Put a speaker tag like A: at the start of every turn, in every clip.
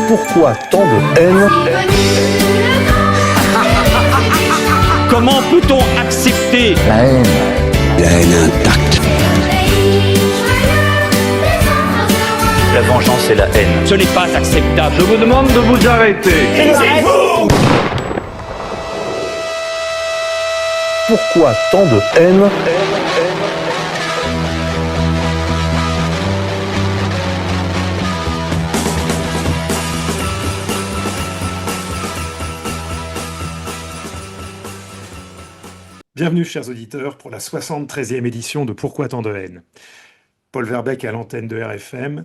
A: Pourquoi tant de haine?
B: Comment peut-on accepter
A: La haine.
C: La haine intacte.
B: la vengeance et la haine? Ce n'est pas acceptable.
D: Je vous demande de vous arrêter.
B: Taisez-vous!
A: Pourquoi tant de haine?
E: Bienvenue, chers auditeurs, pour la 73e édition de Pourquoi tant de haine? Paul Verbeek à l'antenne de RFM.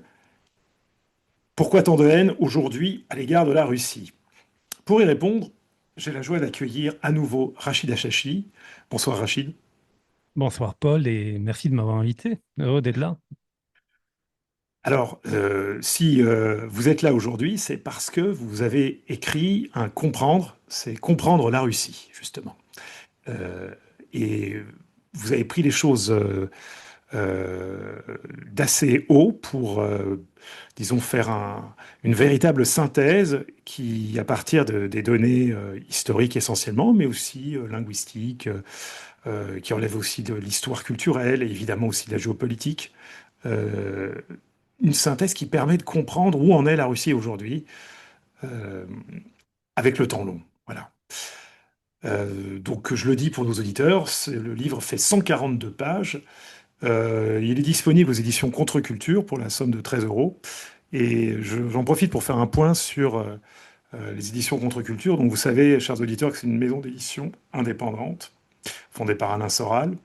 E: Pourquoi tant de haine aujourd'hui à l'égard de la Russie? Pour y répondre, j'ai la joie d'accueillir à nouveau Rachid Achachi. Bonsoir Rachid.
F: Bonsoir Paul et merci de m'avoir invité. Heureux d'être là.
E: Alors, si vous êtes là aujourd'hui, c'est parce que vous avez écrit un comprendre, c'est comprendre la Russie, justement. Et vous avez pris les choses d'assez haut pour, disons, faire une véritable synthèse qui, à partir des données historiques essentiellement, mais aussi linguistiques, qui relèvent aussi de l'histoire culturelle et évidemment aussi de la géopolitique, une synthèse qui permet de comprendre où en est la Russie aujourd'hui, avec le temps long. Voilà. Donc je le dis pour nos auditeurs, le livre fait 142 pages. Il est disponible aux éditions Contre-Culture pour la somme de 13 euros. Et j'en profite pour faire un point sur les éditions Contre-Culture. Donc vous savez, chers auditeurs, que c'est une maison d'édition indépendante, fondée par Alain Soral.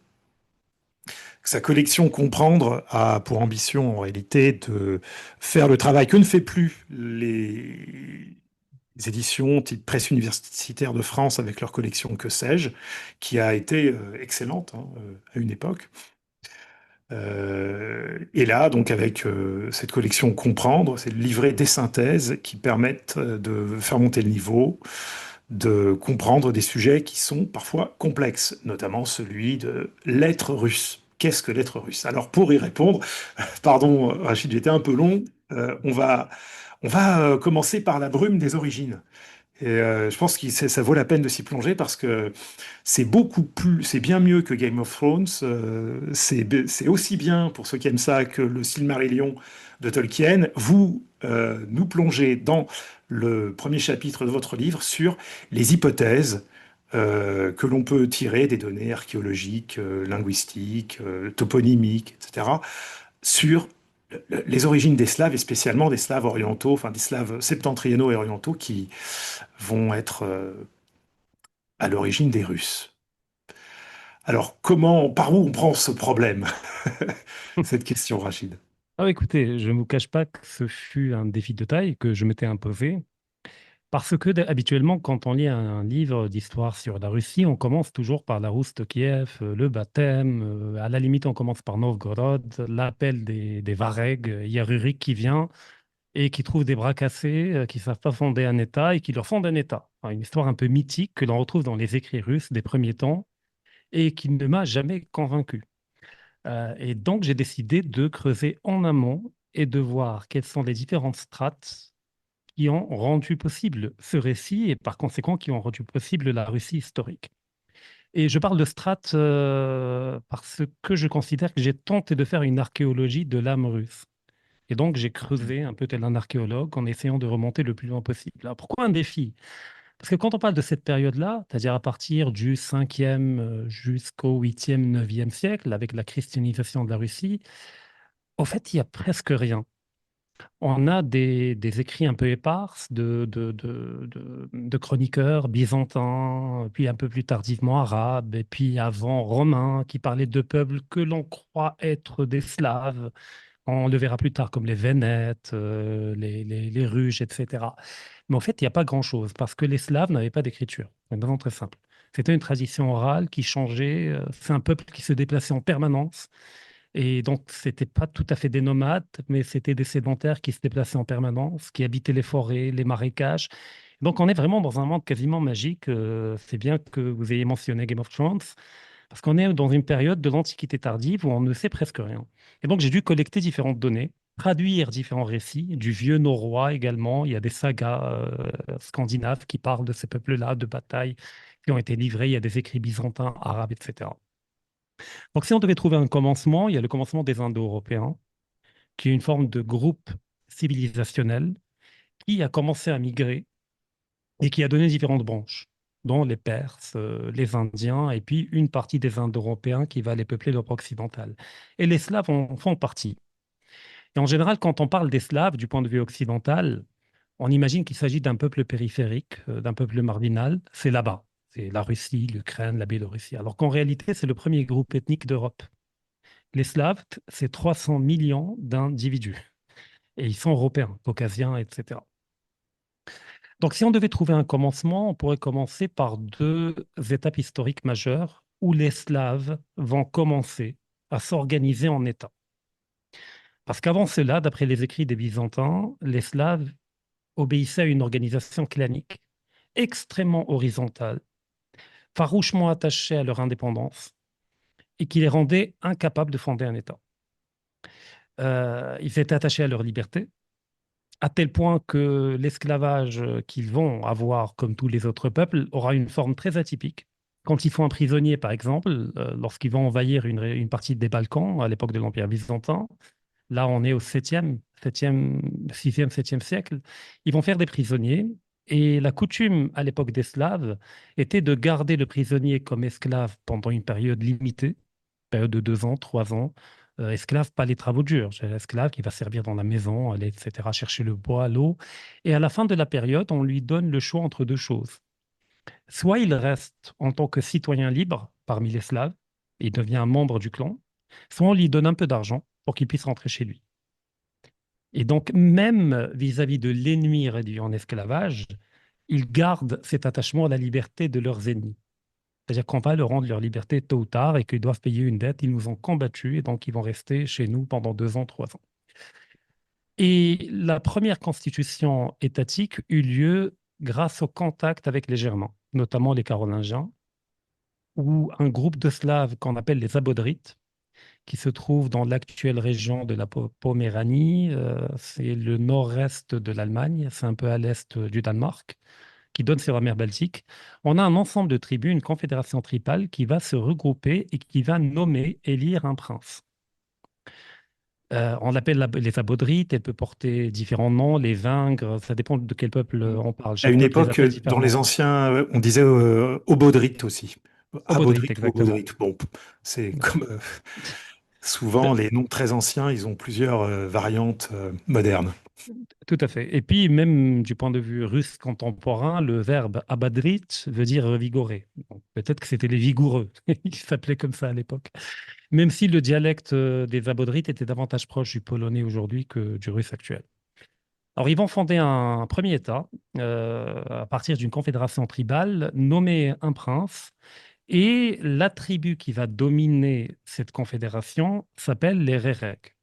E: Sa collection Comprendre a pour ambition en réalité de faire le travail que ne fait plus les éditions type Presse universitaire de France avec leur collection Que sais-je, qui a été excellente à une époque. Et là, donc avec cette collection Comprendre, c'est livrer des synthèses qui permettent de faire monter le niveau, de comprendre des sujets qui sont parfois complexes, notamment celui de l'être russe. Qu'est-ce que l'être russe? Alors pour y répondre, pardon Rachid, j'étais un peu long, on va commencer par la brume des origines. Et je pense que ça vaut la peine de s'y plonger parce que c'est c'est bien mieux que Game of Thrones. C'est aussi bien pour ceux qui aiment ça que le Silmarillion de Tolkien. Vous nous plongez dans le premier chapitre de votre livre sur les hypothèses que l'on peut tirer des données archéologiques, linguistiques, toponymiques, etc., sur les origines des Slaves, et spécialement des Slaves orientaux, enfin des Slaves septentrionaux et orientaux qui vont être à l'origine des Russes. Alors, par où on prend ce problème? Cette question, Rachid.
F: Écoutez, je ne vous cache pas que ce fut un défi de taille que je m'étais imposé. Parce que habituellement, quand on lit un livre d'histoire sur la Russie, on commence toujours par la Rousse de Kiev, le baptême, à la limite, on commence par Novgorod, l'appel des Varegs, Yarurik qui vient et qui trouve des bras cassés, qui ne savent pas fonder un État et qui leur fondent un État. Enfin, une histoire un peu mythique que l'on retrouve dans les écrits russes des premiers temps et qui ne m'a jamais convaincu. Et donc, j'ai décidé de creuser en amont et de voir quelles sont les différentes strates qui ont rendu possible ce récit et par conséquent qui ont rendu possible la Russie historique. Et je parle de strates parce que je considère que j'ai tenté de faire une archéologie de l'âme russe. Et donc, j'ai creusé un peu tel un archéologue en essayant de remonter le plus loin possible. Alors, pourquoi un défi? Parce que quand on parle de cette période-là, c'est-à-dire à partir du 5e jusqu'au 8e, 9e siècle, avec la christianisation de la Russie, au fait, il n'y a presque rien. On a des écrits un peu éparses de chroniqueurs byzantins, puis un peu plus tardivement arabes, et puis avant romains, qui parlaient de peuples que l'on croit être des Slaves. On le verra plus tard comme les Vénètes, les Ruges, etc. Mais en fait, il n'y a pas grand-chose parce que les Slaves n'avaient pas d'écriture. C'est une raison très simple. C'était une tradition orale qui changeait. C'est un peuple qui se déplaçait en permanence. Et donc, ce n'était pas tout à fait des nomades, mais c'était des sédentaires qui se déplaçaient en permanence, qui habitaient les forêts, les marécages. Donc, on est vraiment dans un monde quasiment magique. C'est bien que vous ayez mentionné Game of Thrones, parce qu'on est dans une période de l'Antiquité tardive où on ne sait presque rien. Et donc, j'ai dû collecter différentes données. traduire différents récits, du vieux norrois également. Il y a des sagas scandinaves qui parlent de ces peuples-là, de batailles qui ont été livrées. Il y a des écrits byzantins, arabes, etc. Donc, si on devait trouver un commencement, il y a le commencement des Indo-Européens, qui est une forme de groupe civilisationnel qui a commencé à migrer et qui a donné différentes branches, dont les Perses, les Indiens, et puis une partie des Indo-Européens qui va les peupler l'Europe occidentale. Et les Slaves en font partie. Et en général, quand on parle des Slaves du point de vue occidental, on imagine qu'il s'agit d'un peuple périphérique, d'un peuple marginal. C'est là-bas. C'est la Russie, l'Ukraine, la Biélorussie. Alors qu'en réalité, c'est le premier groupe ethnique d'Europe. Les Slaves, c'est 300 millions d'individus. Et ils sont européens, caucasiens, etc. Donc, si on devait trouver un commencement, on pourrait commencer par deux étapes historiques majeures où les Slaves vont commencer à s'organiser en État. Parce qu'avant cela, d'après les écrits des Byzantins, les Slaves obéissaient à une organisation clanique extrêmement horizontale, farouchement attachée à leur indépendance et qui les rendait incapables de fonder un État. Ils étaient attachés à leur liberté, à tel point que l'esclavage qu'ils vont avoir, comme tous les autres peuples, aura une forme très atypique. Quand ils font un prisonnier, par exemple, lorsqu'ils vont envahir une partie des Balkans à l'époque de l'Empire byzantin, là on est au 7e, 6e, 7e siècle, ils vont faire des prisonniers. Et la coutume à l'époque des Slaves était de garder le prisonnier comme esclave pendant une période limitée, période de 2 ans, 3 ans. Esclave, pas les travaux durs. C'est l'esclave qui va servir dans la maison, aller, etc., chercher le bois, l'eau. Et à la fin de la période, on lui donne le choix entre deux choses. Soit il reste en tant que citoyen libre parmi les Slaves, il devient un membre du clan, soit on lui donne un peu d'argent pour qu'il puisse rentrer chez lui. Et donc, même vis-à-vis de l'ennemi réduit en esclavage, ils gardent cet attachement à la liberté de leurs ennemis. C'est-à-dire qu'on va leur rendre leur liberté tôt ou tard et qu'ils doivent payer une dette. Ils nous ont combattus et donc ils vont rester chez nous pendant 2 ans, 3 ans. Et la première constitution étatique eut lieu grâce au contact avec les Germains, notamment les Carolingiens, où un groupe de Slaves qu'on appelle les Abodrites, qui se trouve dans l'actuelle région de la Poméranie, c'est le nord-est de l'Allemagne, c'est un peu à l'est du Danemark, qui donne sur la mer Baltique. On a un ensemble de tribus, une confédération tribale qui va se regrouper et qui va nommer, élire un prince. On l'appelle les Abodrites, elle peut porter différents noms, les Vingres, ça dépend de quel peuple on parle.
E: À
F: Chaque
E: une
F: peuple les
E: époque,
F: appelle
E: dans les
F: différemment.
E: anciens, on disait obodrite aussi.
F: Obodrites,
E: Abodrite ou
F: exactement.
E: obodrite. Bon, c'est comme souvent
F: Ben,
E: les noms très anciens, ils ont plusieurs variantes modernes.
F: tout à fait. Et puis, même du point de vue russe contemporain, le verbe abadrit veut dire revigorer. Donc, peut-être que c'était les vigoureux. Ils s'appelaient comme ça à l'époque. Même si le dialecte des Abodrites était davantage proche du polonais aujourd'hui que du russe actuel. Alors, ils vont fonder un premier État à partir d'une confédération tribale, nommer un prince, et la tribu qui va dominer cette confédération s'appelle les Rérèques.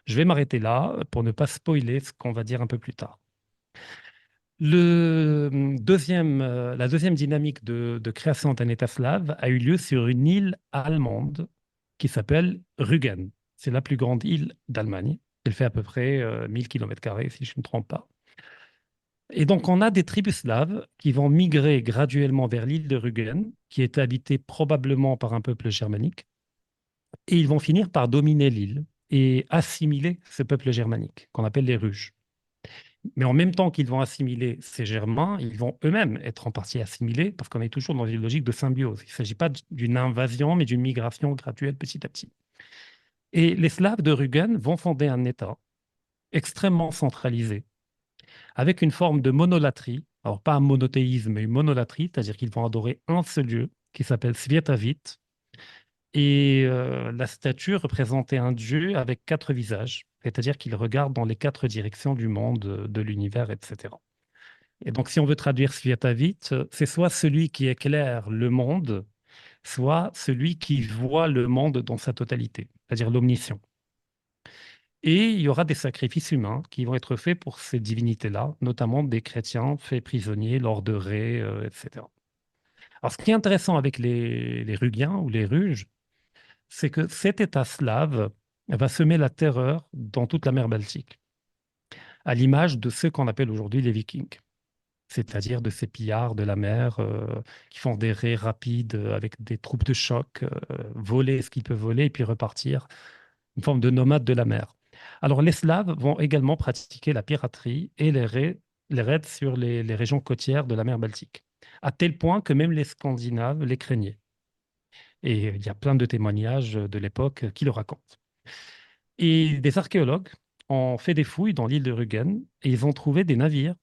F: Je vais m'arrêter là pour ne pas spoiler ce qu'on va dire un peu plus tard. La deuxième dynamique de création d'un État slave a eu lieu sur une île allemande qui s'appelle Rügen. C'est la plus grande île d'Allemagne. Elle fait à peu près 1000 km², si je ne me trompe pas. Et donc, on a des tribus slaves qui vont migrer graduellement vers l'île de Rügen, qui est habitée probablement par un peuple germanique, et ils vont finir par dominer l'île et assimiler ce peuple germanique, qu'on appelle les Ruges. Mais en même temps qu'ils vont assimiler ces Germains, ils vont eux-mêmes être en partie assimilés, parce qu'on est toujours dans une logique de symbiose. Il ne s'agit pas d'une invasion, mais d'une migration graduelle petit à petit. Et les Slaves de Rügen vont fonder un État extrêmement centralisé, avec une forme de monolatrie, alors pas un monothéisme, mais une monolatrie, c'est-à-dire qu'ils vont adorer un seul dieu, qui s'appelle Sviatavit, et la statue représentait un dieu avec 4 visages, c'est-à-dire qu'il regarde dans les 4 directions du monde, de l'univers, etc. Et donc, si on veut traduire Sviatavit, c'est soit celui qui éclaire le monde, soit celui qui voit le monde dans sa totalité, c'est-à-dire l'omniscient. Et il y aura des sacrifices humains qui vont être faits pour ces divinités-là, notamment des chrétiens faits prisonniers lors de raids, etc. Alors, ce qui est intéressant avec les Rugiens ou les Ruges, c'est que cet État slave va semer la terreur dans toute la mer Baltique, à l'image de ceux qu'on appelle aujourd'hui les Vikings, c'est-à-dire de ces pillards de la mer qui font des raids rapides avec des troupes de choc, voler ce qu'ils peuvent voler et puis repartir, une forme de nomade de la mer. Alors les Slaves vont également pratiquer la piraterie et les raids sur les régions côtières de la mer Baltique, à tel point que même les Scandinaves les craignaient. Et il y a plein de témoignages de l'époque qui le racontent. Et des archéologues ont fait des fouilles dans l'île de Rügen et ils ont trouvé des navires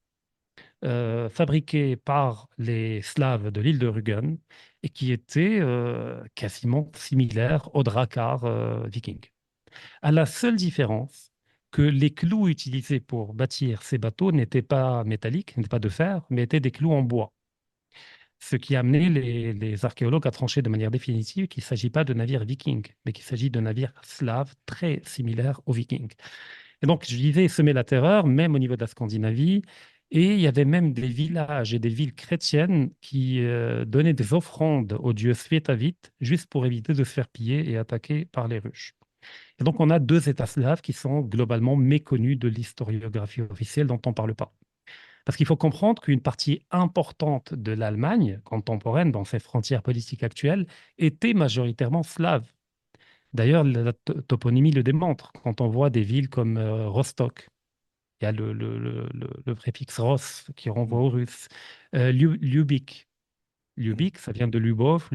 F: fabriqués par les Slaves de l'île de Rügen et qui étaient quasiment similaires aux dracars vikings. À la seule différence que les clous utilisés pour bâtir ces bateaux n'étaient pas métalliques, n'étaient pas de fer, mais étaient des clous en bois. Ce qui a amené les archéologues à trancher de manière définitive qu'il ne s'agit pas de navires vikings, mais qu'il s'agit de navires slaves très similaires aux vikings. Et donc, je disais semer la terreur, même au niveau de la Scandinavie. Et il y avait même des villages et des villes chrétiennes qui donnaient des offrandes au dieu Svetavit, juste pour éviter de se faire piller et attaquer par les Russes. Et donc, on a deux États slaves qui sont globalement méconnus de l'historiographie officielle dont on ne parle pas. Parce qu'il faut comprendre qu'une partie importante de l'Allemagne contemporaine, dans ses frontières politiques actuelles, était majoritairement slave. D'ailleurs, la toponymie le démontre. Quand on voit des villes comme Rostock, il y a le préfixe Ros qui renvoie aux Russes. Lubik. Lubik, ça vient de Lubov,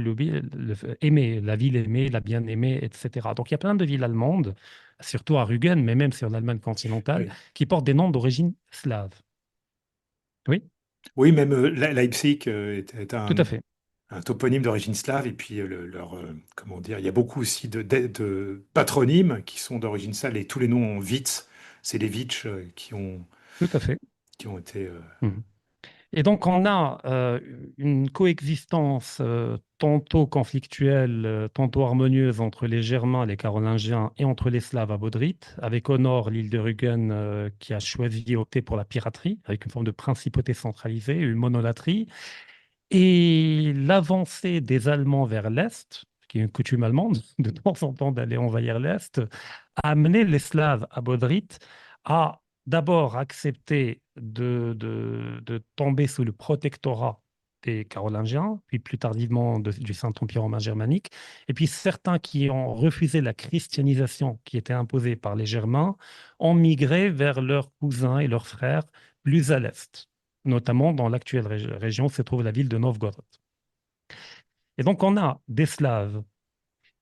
F: aimer, la ville aimée, la bien-aimée, etc. Donc il y a plein de villes allemandes, surtout à Rügen, mais même sur l'Allemagne continentale,
E: Oui.
F: qui portent des noms d'origine slave. Oui,
E: Oui, même Leipzig est
F: tout à fait.
E: un toponyme d'origine slave, et puis comment dire, il y a beaucoup aussi de patronymes qui sont d'origine slave, et tous les noms en Vitz, c'est les Vitch
F: Tout à fait.
E: qui ont été...
F: Mhm. Et donc, on a une coexistence tantôt conflictuelle, tantôt harmonieuse entre les Germains, les Carolingiens et entre les Slaves à Bodrite, avec au nord l'île de Rügen qui a choisi opter pour la piraterie, avec une forme de principauté centralisée, une monolatrie, et l'avancée des Allemands vers l'Est, qui est une coutume allemande de temps en temps d'aller envahir l'Est, a amené les Slaves à Bodrite à d'abord accepter de tomber sous le protectorat des Carolingiens, puis plus tardivement du Saint-Empire romain germanique, et puis certains qui ont refusé la christianisation qui était imposée par les Germains ont migré vers leurs cousins et leurs frères plus à l'est, notamment dans l'actuelle région où se trouve la ville de Novgorod. Et donc on a des Slaves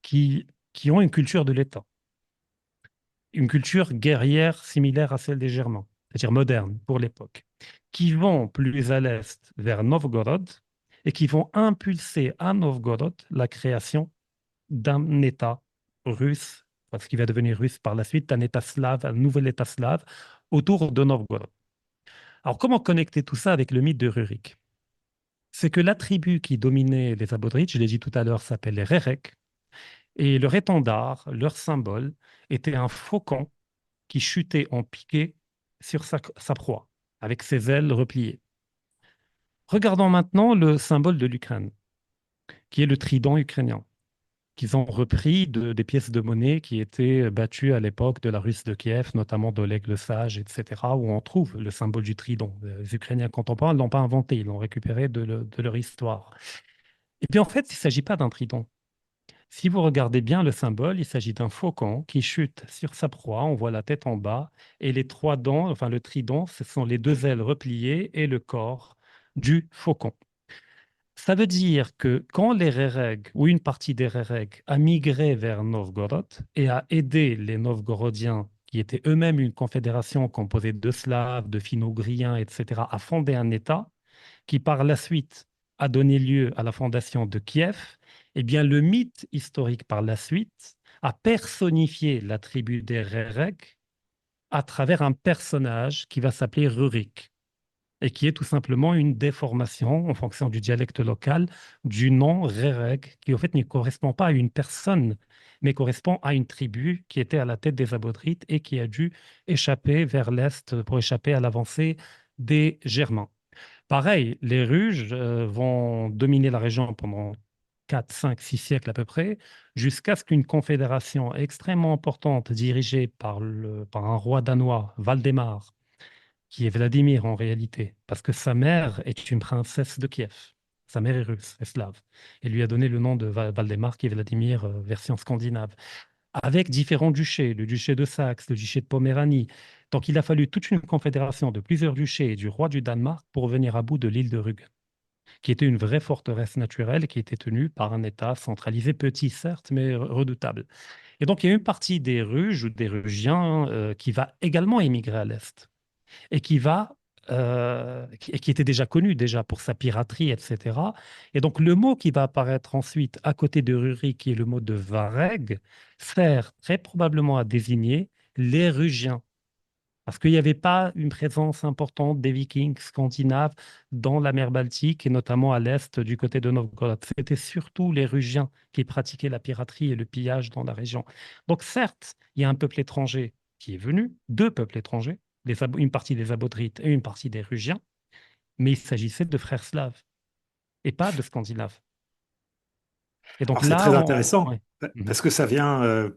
F: qui ont une culture de l'État, une culture guerrière similaire à celle des Germains, c'est-à-dire moderne pour l'époque, qui vont plus à l'est vers Novgorod et qui vont impulser à Novgorod la création d'un État russe, parce qu'il va devenir russe par la suite, un État slave, un nouvel État slave autour de Novgorod. Alors comment connecter tout ça avec le mythe de Rurik? C'est que la tribu qui dominait les Abodrites, je l'ai dit tout à l'heure, s'appelle les Rérek, et leur étendard, leur symbole, était un faucon qui chutait en piqué sur sa proie, avec ses ailes repliées. Regardons maintenant le symbole de l'Ukraine, qui est le trident ukrainien, qu'ils ont repris des pièces de monnaie qui étaient battues à l'époque de la Russe de Kiev, notamment d'Oleg le Sage, etc., où on trouve le symbole du trident. Les Ukrainiens contemporains ne l'ont pas inventé, ils l'ont récupéré de leur histoire. Et puis en fait, il ne s'agit pas d'un trident. Si vous regardez bien le symbole, il s'agit d'un faucon qui chute sur sa proie, on voit la tête en bas, et les trois dents, enfin le trident, ce sont les deux ailes repliées et le corps du faucon. Ça veut dire que quand les Réreg, ou une partie des Réreg, a migré vers Novgorod et a aidé les Novgorodiens, qui étaient eux-mêmes une confédération composée de Slaves, de Finno-Ugriens, etc., à fonder un État, qui par la suite a donné lieu à la fondation de Kiev, eh bien le mythe historique par la suite a personnifié la tribu des Réreg à travers un personnage qui va s'appeler Rurik et qui est tout simplement une déformation en fonction du dialecte local du nom Réreg, qui au fait ne correspond pas à une personne, mais correspond à une tribu qui était à la tête des Abodrites et qui a dû échapper vers l'est pour échapper à l'avancée des Germains. Pareil, les Ruges vont dominer la région pendant 4, 5, 6 siècles à peu près, jusqu'à ce qu'une confédération extrêmement importante dirigée par un roi danois, Valdemar, qui est Vladimir en réalité, parce que sa mère est une princesse de Kiev. Sa mère est russe, est slave. Et lui a donné le nom de Valdemar, qui est Vladimir version scandinave, avec différents duchés, le duché de Saxe, le duché de Poméranie. Donc il a fallu toute une confédération de plusieurs duchés et du roi du Danemark pour venir à bout de l'île de Rügen, qui était une vraie forteresse naturelle qui était tenue par un État centralisé, petit certes, mais redoutable. Et donc il y a une partie des Ruges ou des Rugiens qui va également émigrer à l'Est et qui était déjà connu déjà pour sa piraterie, etc. Et donc le mot qui va apparaître ensuite à côté de Ruri, qui est le mot de Vareg, sert très probablement à désigner les Rugiens. Parce qu'il n'y avait pas une présence importante des Vikings scandinaves dans la mer Baltique et notamment à l'est du côté de Novgorod. C'était surtout les Rugiens qui pratiquaient la piraterie et le pillage dans la région. Donc certes, il y a un peuple étranger qui est venu, deux peuples étrangers, une partie des Abodrites et une partie des Rugiens, mais il s'agissait de frères slaves et pas de Scandinaves. Et donc
E: Alors c'est
F: là,
E: très intéressant
F: ouais. Mhm.
E: parce que ça vient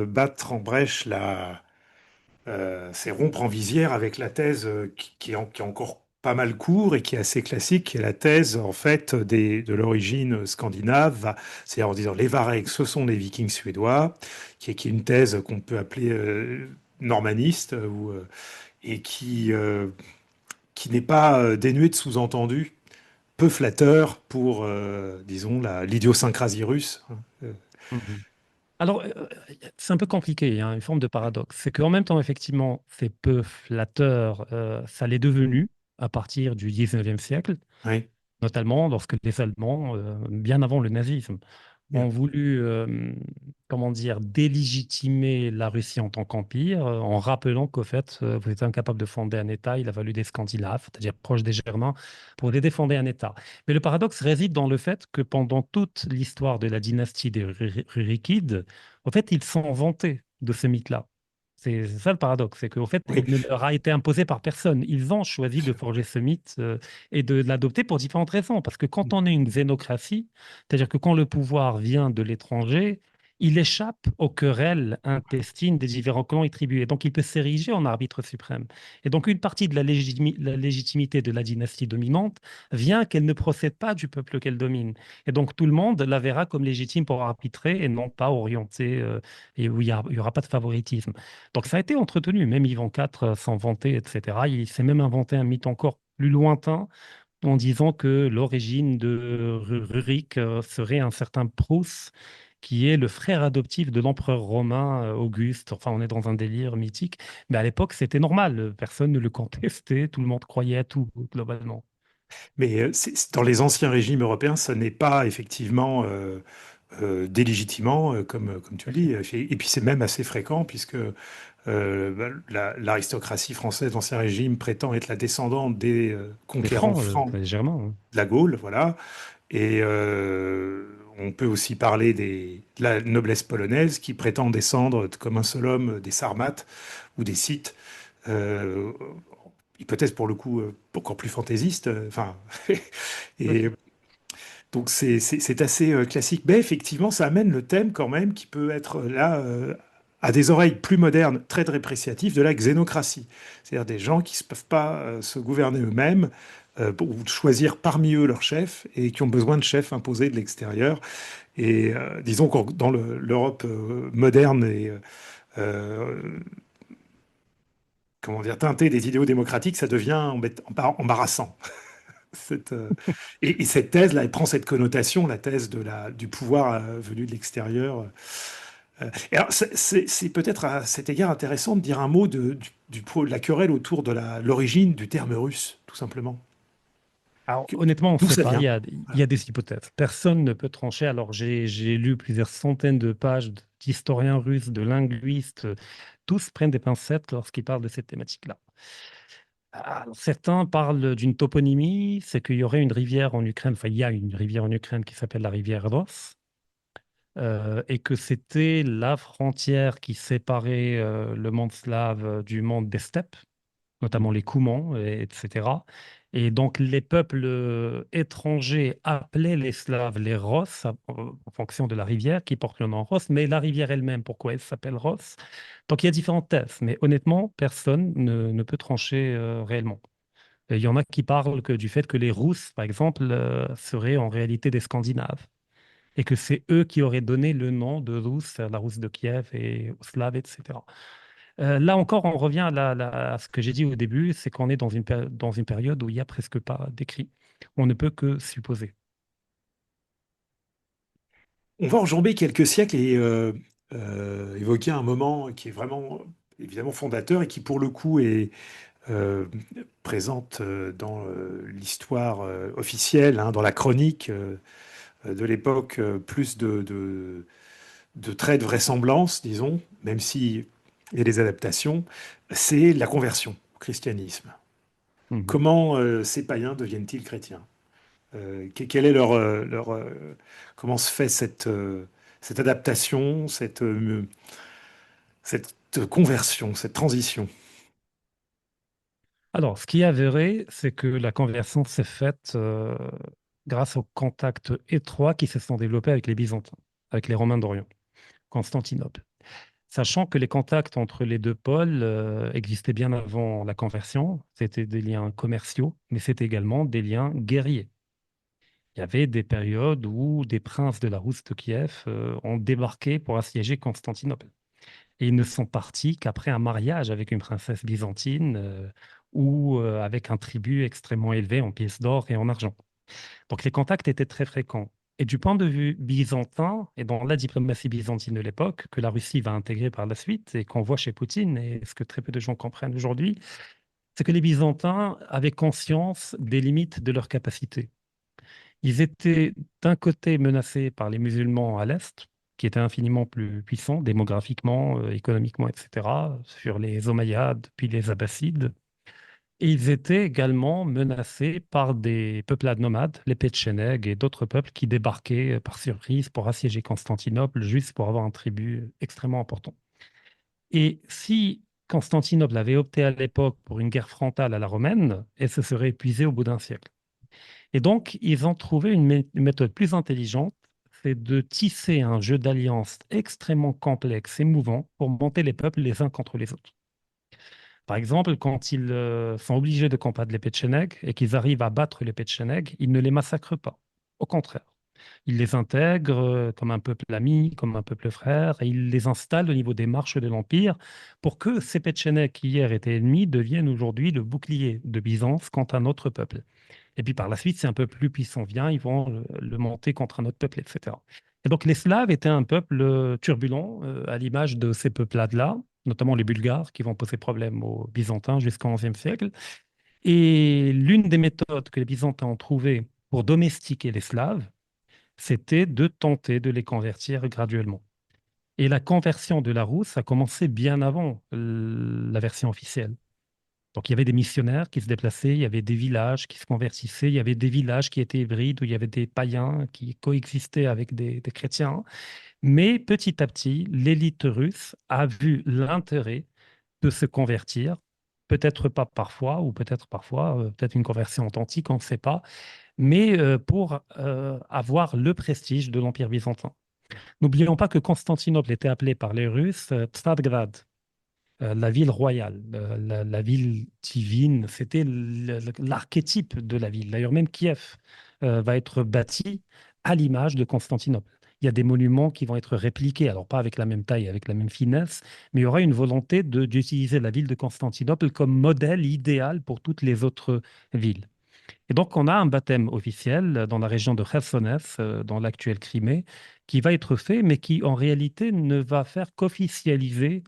E: battre en brèche c'est rompre en visière avec la thèse qui est encore pas mal court et qui est assez classique, qui est la thèse en fait de l'origine scandinave, c'est-à-dire en disant les Varegs, ce sont les Vikings suédois, qui est une thèse qu'on peut appeler normaniste et qui n'est pas dénuée de sous-entendus peu flatteur pour, disons, l'idiosyncrasie russe, hein.
F: Mhm. Alors, c'est un peu compliqué, il y a une forme de paradoxe. C'est qu'en même temps, effectivement, c'est peu flatteur, ça l'est devenu à partir du 19e siècle,
E: Oui,
F: notamment lorsque les Allemands, bien avant le nazisme,
E: bien.
F: ont voulu, comment dire, délégitimer la Russie en tant qu'empire, en rappelant qu'au fait, vous êtes incapable de fonder un État, il a fallu des Scandinaves, c'est-à-dire proches des Germains, pour aider fonder un État. Mais le paradoxe réside dans le fait que pendant toute l'histoire de la dynastie des Rurikides, en fait, ils sont vantés de ce mythe-là. C'est ça le paradoxe, c'est qu'au fait,
E: Oui,
F: il ne leur a été imposé par personne. Ils ont choisi de forger ce mythe et de l'adopter pour différentes raisons. Parce que quand on est une xénocratie, c'est-à-dire que quand le pouvoir vient de l'étranger, il échappe aux querelles intestines des différents clans et tribus. Et donc, il peut s'ériger en arbitre suprême. Et donc, une partie de la légitimité de la dynastie dominante vient qu'elle ne procède pas du peuple qu'elle domine. Et donc, tout le monde la verra comme légitime pour arbitrer et non pas orientée et où il y aura pas de favoritisme. Donc, ça a été entretenu. Même Ivan IV s'en vantait, etc. Il s'est même inventé un mythe encore plus lointain en disant que l'origine de Rurik serait un certain Prusse, qui est le frère adoptif de l'empereur romain Auguste. Enfin, on est dans un délire mythique. Mais à l'époque, c'était normal. Personne ne le contestait. Tout le monde croyait à tout, globalement.
E: mais dans les anciens régimes européens, ça n'est pas effectivement délégitimant, comme tu
F: Tout à
E: le dis.
F: fait.
E: Et puis c'est même assez fréquent, puisque l'aristocratie française d'Ancien Régime prétend être la descendante des
F: Les
E: conquérants
F: Francs,
E: francs
F: les Germains. Hein.
E: de la Gaule, voilà. Et on peut aussi parler de la noblesse polonaise qui prétend descendre comme un seul homme des Sarmates ou des Scythes. Euh, Hypothèse pour le coup encore plus fantaisiste. Enfin, et
F: Oui.
E: donc c'est assez classique. Mais effectivement, ça amène le thème quand même qui peut être là à des oreilles plus modernes, très dépréciatives, de la xénocratie. C'est-à-dire des gens qui ne peuvent pas se gouverner eux-mêmes ou choisir parmi eux leur chef et qui ont besoin de chefs imposés de l'extérieur. Et disons que dans l'Europe moderne et euh, comment dire, teintée des idéaux démocratiques, ça devient embarrassant. Cette, et cette thèse-là, elle prend cette connotation, la thèse du pouvoir venu de l'extérieur. Et alors, c'est peut-être à cet égard intéressant de dire un mot de la querelle autour de l'origine du terme russe, tout simplement.
F: Alors, honnêtement, on ne
E: D'où
F: sait
E: ça
F: pas.
E: vient?
F: Il y a des hypothèses. Personne ne peut trancher. Alors, j'ai lu plusieurs centaines de pages d'historiens russes, de linguistes. Tous prennent des pincettes lorsqu'ils parlent de cette thématique-là. Alors, certains parlent d'une toponymie, c'est qu'il y aurait une rivière en Ukraine, enfin, il y a une rivière en Ukraine qui s'appelle la rivière Ros, et que c'était la frontière qui séparait le monde slave du monde des steppes, notamment les Coumans, etc. Et donc, les peuples étrangers appelaient les Slaves les Ross, en fonction de la rivière qui porte le nom Ross. Mais la rivière elle-même, pourquoi elle s'appelle Ross? Donc, il y a différentes thèses. Mais honnêtement, personne ne peut trancher réellement. Et il y en a qui parlent du fait que les Rousses, par exemple, seraient en réalité des Scandinaves. Et que c'est eux qui auraient donné le nom de Rousse, la Rousse de Kiev et aux Slaves, etc. Là encore, on revient à ce que j'ai dit au début, c'est qu'on est dans une période où il n'y a presque pas d'écrit. On ne peut que supposer.
E: On va enjamber quelques siècles et évoquer un moment qui est vraiment évidemment fondateur et qui pour le coup est euh, présente dans l'histoire officielle, hein, dans la chronique de l'époque, plus de traits de vraisemblance, disons, même si il y a des adaptations, c'est la conversion au christianisme.
F: Mhm.
E: Comment ces païens deviennent-ils chrétiens? Quel est comment se fait cette adaptation, cette conversion, cette transition?
F: Alors, ce qui est avéré, c'est que la conversion s'est faite grâce aux contacts étroits qui se sont développés avec les Byzantins, avec les Romains d'Orient, Constantinople. Sachant que les contacts entre les deux pôles existaient bien avant la conversion, c'était des liens commerciaux, mais c'était également des liens guerriers. Il y avait des périodes où des princes de la Rousse de Kiev ont débarqué pour assiéger Constantinople. Et ils ne sont partis qu'après un mariage avec une princesse byzantine ou avec un tribut extrêmement élevé en pièces d'or et en argent. Donc les contacts étaient très fréquents. Et du point de vue byzantin, et dans la diplomatie byzantine de l'époque, que la Russie va intégrer par la suite et qu'on voit chez Poutine, et ce que très peu de gens comprennent aujourd'hui, c'est que les Byzantins avaient conscience des limites de leur capacité. Ils étaient d'un côté menacés par les musulmans à l'Est, qui étaient infiniment plus puissants démographiquement, économiquement, etc., sur les Omeyyades, puis les Abbassides. Et ils étaient également menacés par des peuplades nomades, les Péchénègues et d'autres peuples qui débarquaient par surprise pour assiéger Constantinople, juste pour avoir un tribut extrêmement important. Et si Constantinople avait opté à l'époque pour une guerre frontale à la romaine, elle se serait épuisée au bout d'un siècle. Et donc, ils ont trouvé une méthode plus intelligente, c'est de tisser un jeu d'alliances extrêmement complexe et mouvant pour monter les peuples les uns contre les autres. Par exemple, quand ils sont obligés de combattre les Péchénègues et qu'ils arrivent à battre les Péchénègues, ils ne les massacrent pas. Au contraire, ils les intègrent comme un peuple ami, comme un peuple frère, et ils les installent au niveau des marches de l'Empire pour que ces Péchénègues qui hier étaient ennemis deviennent aujourd'hui le bouclier de Byzance contre un autre peuple. Et puis par la suite, si un peuple plus puissant vient, ils vont le monter contre un autre peuple, etc. Et donc les Slaves étaient un peuple turbulent, à l'image de ces peuplades-là, notamment les Bulgares, qui vont poser problème aux Byzantins jusqu'au XIe siècle. Et l'une des méthodes que les Byzantins ont trouvées pour domestiquer les Slaves, c'était de tenter de les convertir graduellement. Et la conversion de la Rousse a commencé bien avant la version officielle. Donc, il y avait des missionnaires qui se déplaçaient, il y avait des villages qui se convertissaient, il y avait des villages qui étaient hybrides, où il y avait des païens qui coexistaient avec des chrétiens. Mais petit à petit, l'élite russe a vu l'intérêt de se convertir, peut-être pas parfois, ou peut-être parfois, peut-être une conversion authentique, on ne sait pas, mais pour avoir le prestige de l'Empire byzantin. N'oublions pas que Constantinople était appelée par les Russes Tsargrad, la ville royale, la ville divine, c'était l'archétype de la ville. D'ailleurs, même Kiev va être bâti à l'image de Constantinople. Il y a des monuments qui vont être répliqués, alors pas avec la même taille, avec la même finesse, mais il y aura une volonté d'utiliser la ville de Constantinople comme modèle idéal pour toutes les autres villes. Et donc, on a un baptême officiel dans la région de Chersonèse, dans l'actuelle Crimée, qui va être fait, mais qui en réalité ne va faire qu'officialiser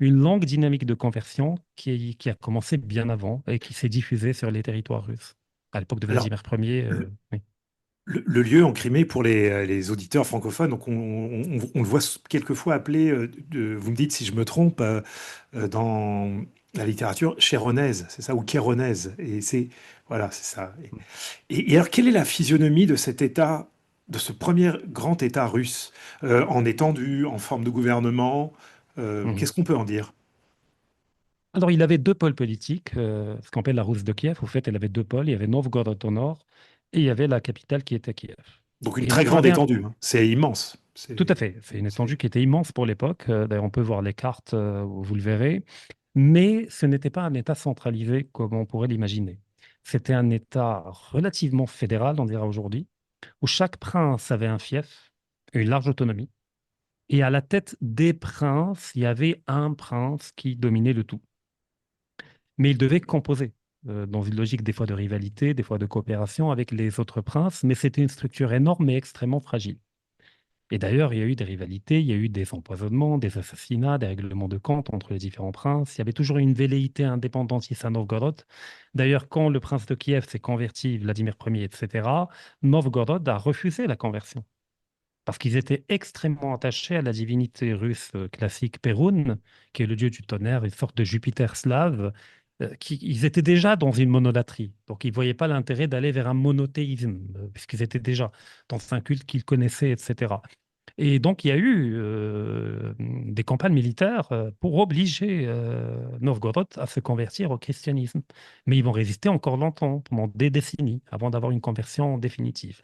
F: une longue dynamique de conversion qui a commencé bien avant et qui s'est diffusée sur les territoires russes. À l'époque de
E: Alors,
F: Vladimir Ier,
E: le,
F: oui.
E: le lieu en Crimée pour les auditeurs francophones, donc on le voit quelquefois appelé, vous me dites si je me trompe, dans la littérature, chéronèse, c'est ça, ou kéronèse. Et c'est, voilà, c'est ça. Et alors, quelle est la physionomie de cet État, de ce premier grand État russe, en étendue, en forme de gouvernement?
F: Mhm.
E: Qu'est-ce qu'on peut en dire?
F: Alors, il avait deux pôles politiques, ce qu'on appelle la Rousse de Kiev. Au fait, elle avait deux pôles. Il y avait Novgorod au nord et il y avait la capitale qui était Kiev.
E: Donc une
F: Et
E: très
F: il y
E: grande
F: avait un...
E: étendue, hein. C'est immense.
F: Tout à fait. C'est une étendue qui était immense pour l'époque. D'ailleurs, on peut voir les cartes, où vous le verrez. Mais ce n'était pas un État centralisé comme on pourrait l'imaginer. C'était un État relativement fédéral, on dira aujourd'hui, où chaque prince avait un fief, une large autonomie. Et à la tête des princes, il y avait un prince qui dominait le tout. Mais il devait composer dans une logique des fois de rivalité, des fois de coopération avec les autres princes, mais c'était une structure énorme et extrêmement fragile. Et d'ailleurs, il y a eu des rivalités, il y a eu des empoisonnements, des assassinats, des règlements de compte entre les différents princes. Il y avait toujours une velléité indépendantiste à Novgorod. D'ailleurs, quand le prince de Kiev s'est converti, Vladimir Ier, etc., Novgorod a refusé la conversion parce qu'ils étaient extrêmement attachés à la divinité russe classique Perun, qui est le dieu du tonnerre, une sorte de Jupiter slave. Ils étaient déjà dans une monolatrie, donc ils ne voyaient pas l'intérêt d'aller vers un monothéisme, puisqu'ils étaient déjà dans un culte qu'ils connaissaient, etc. Et donc, il y a eu des campagnes militaires pour obliger Novgorod à se convertir au christianisme. Mais ils vont résister encore longtemps, pendant des décennies, avant d'avoir une conversion définitive.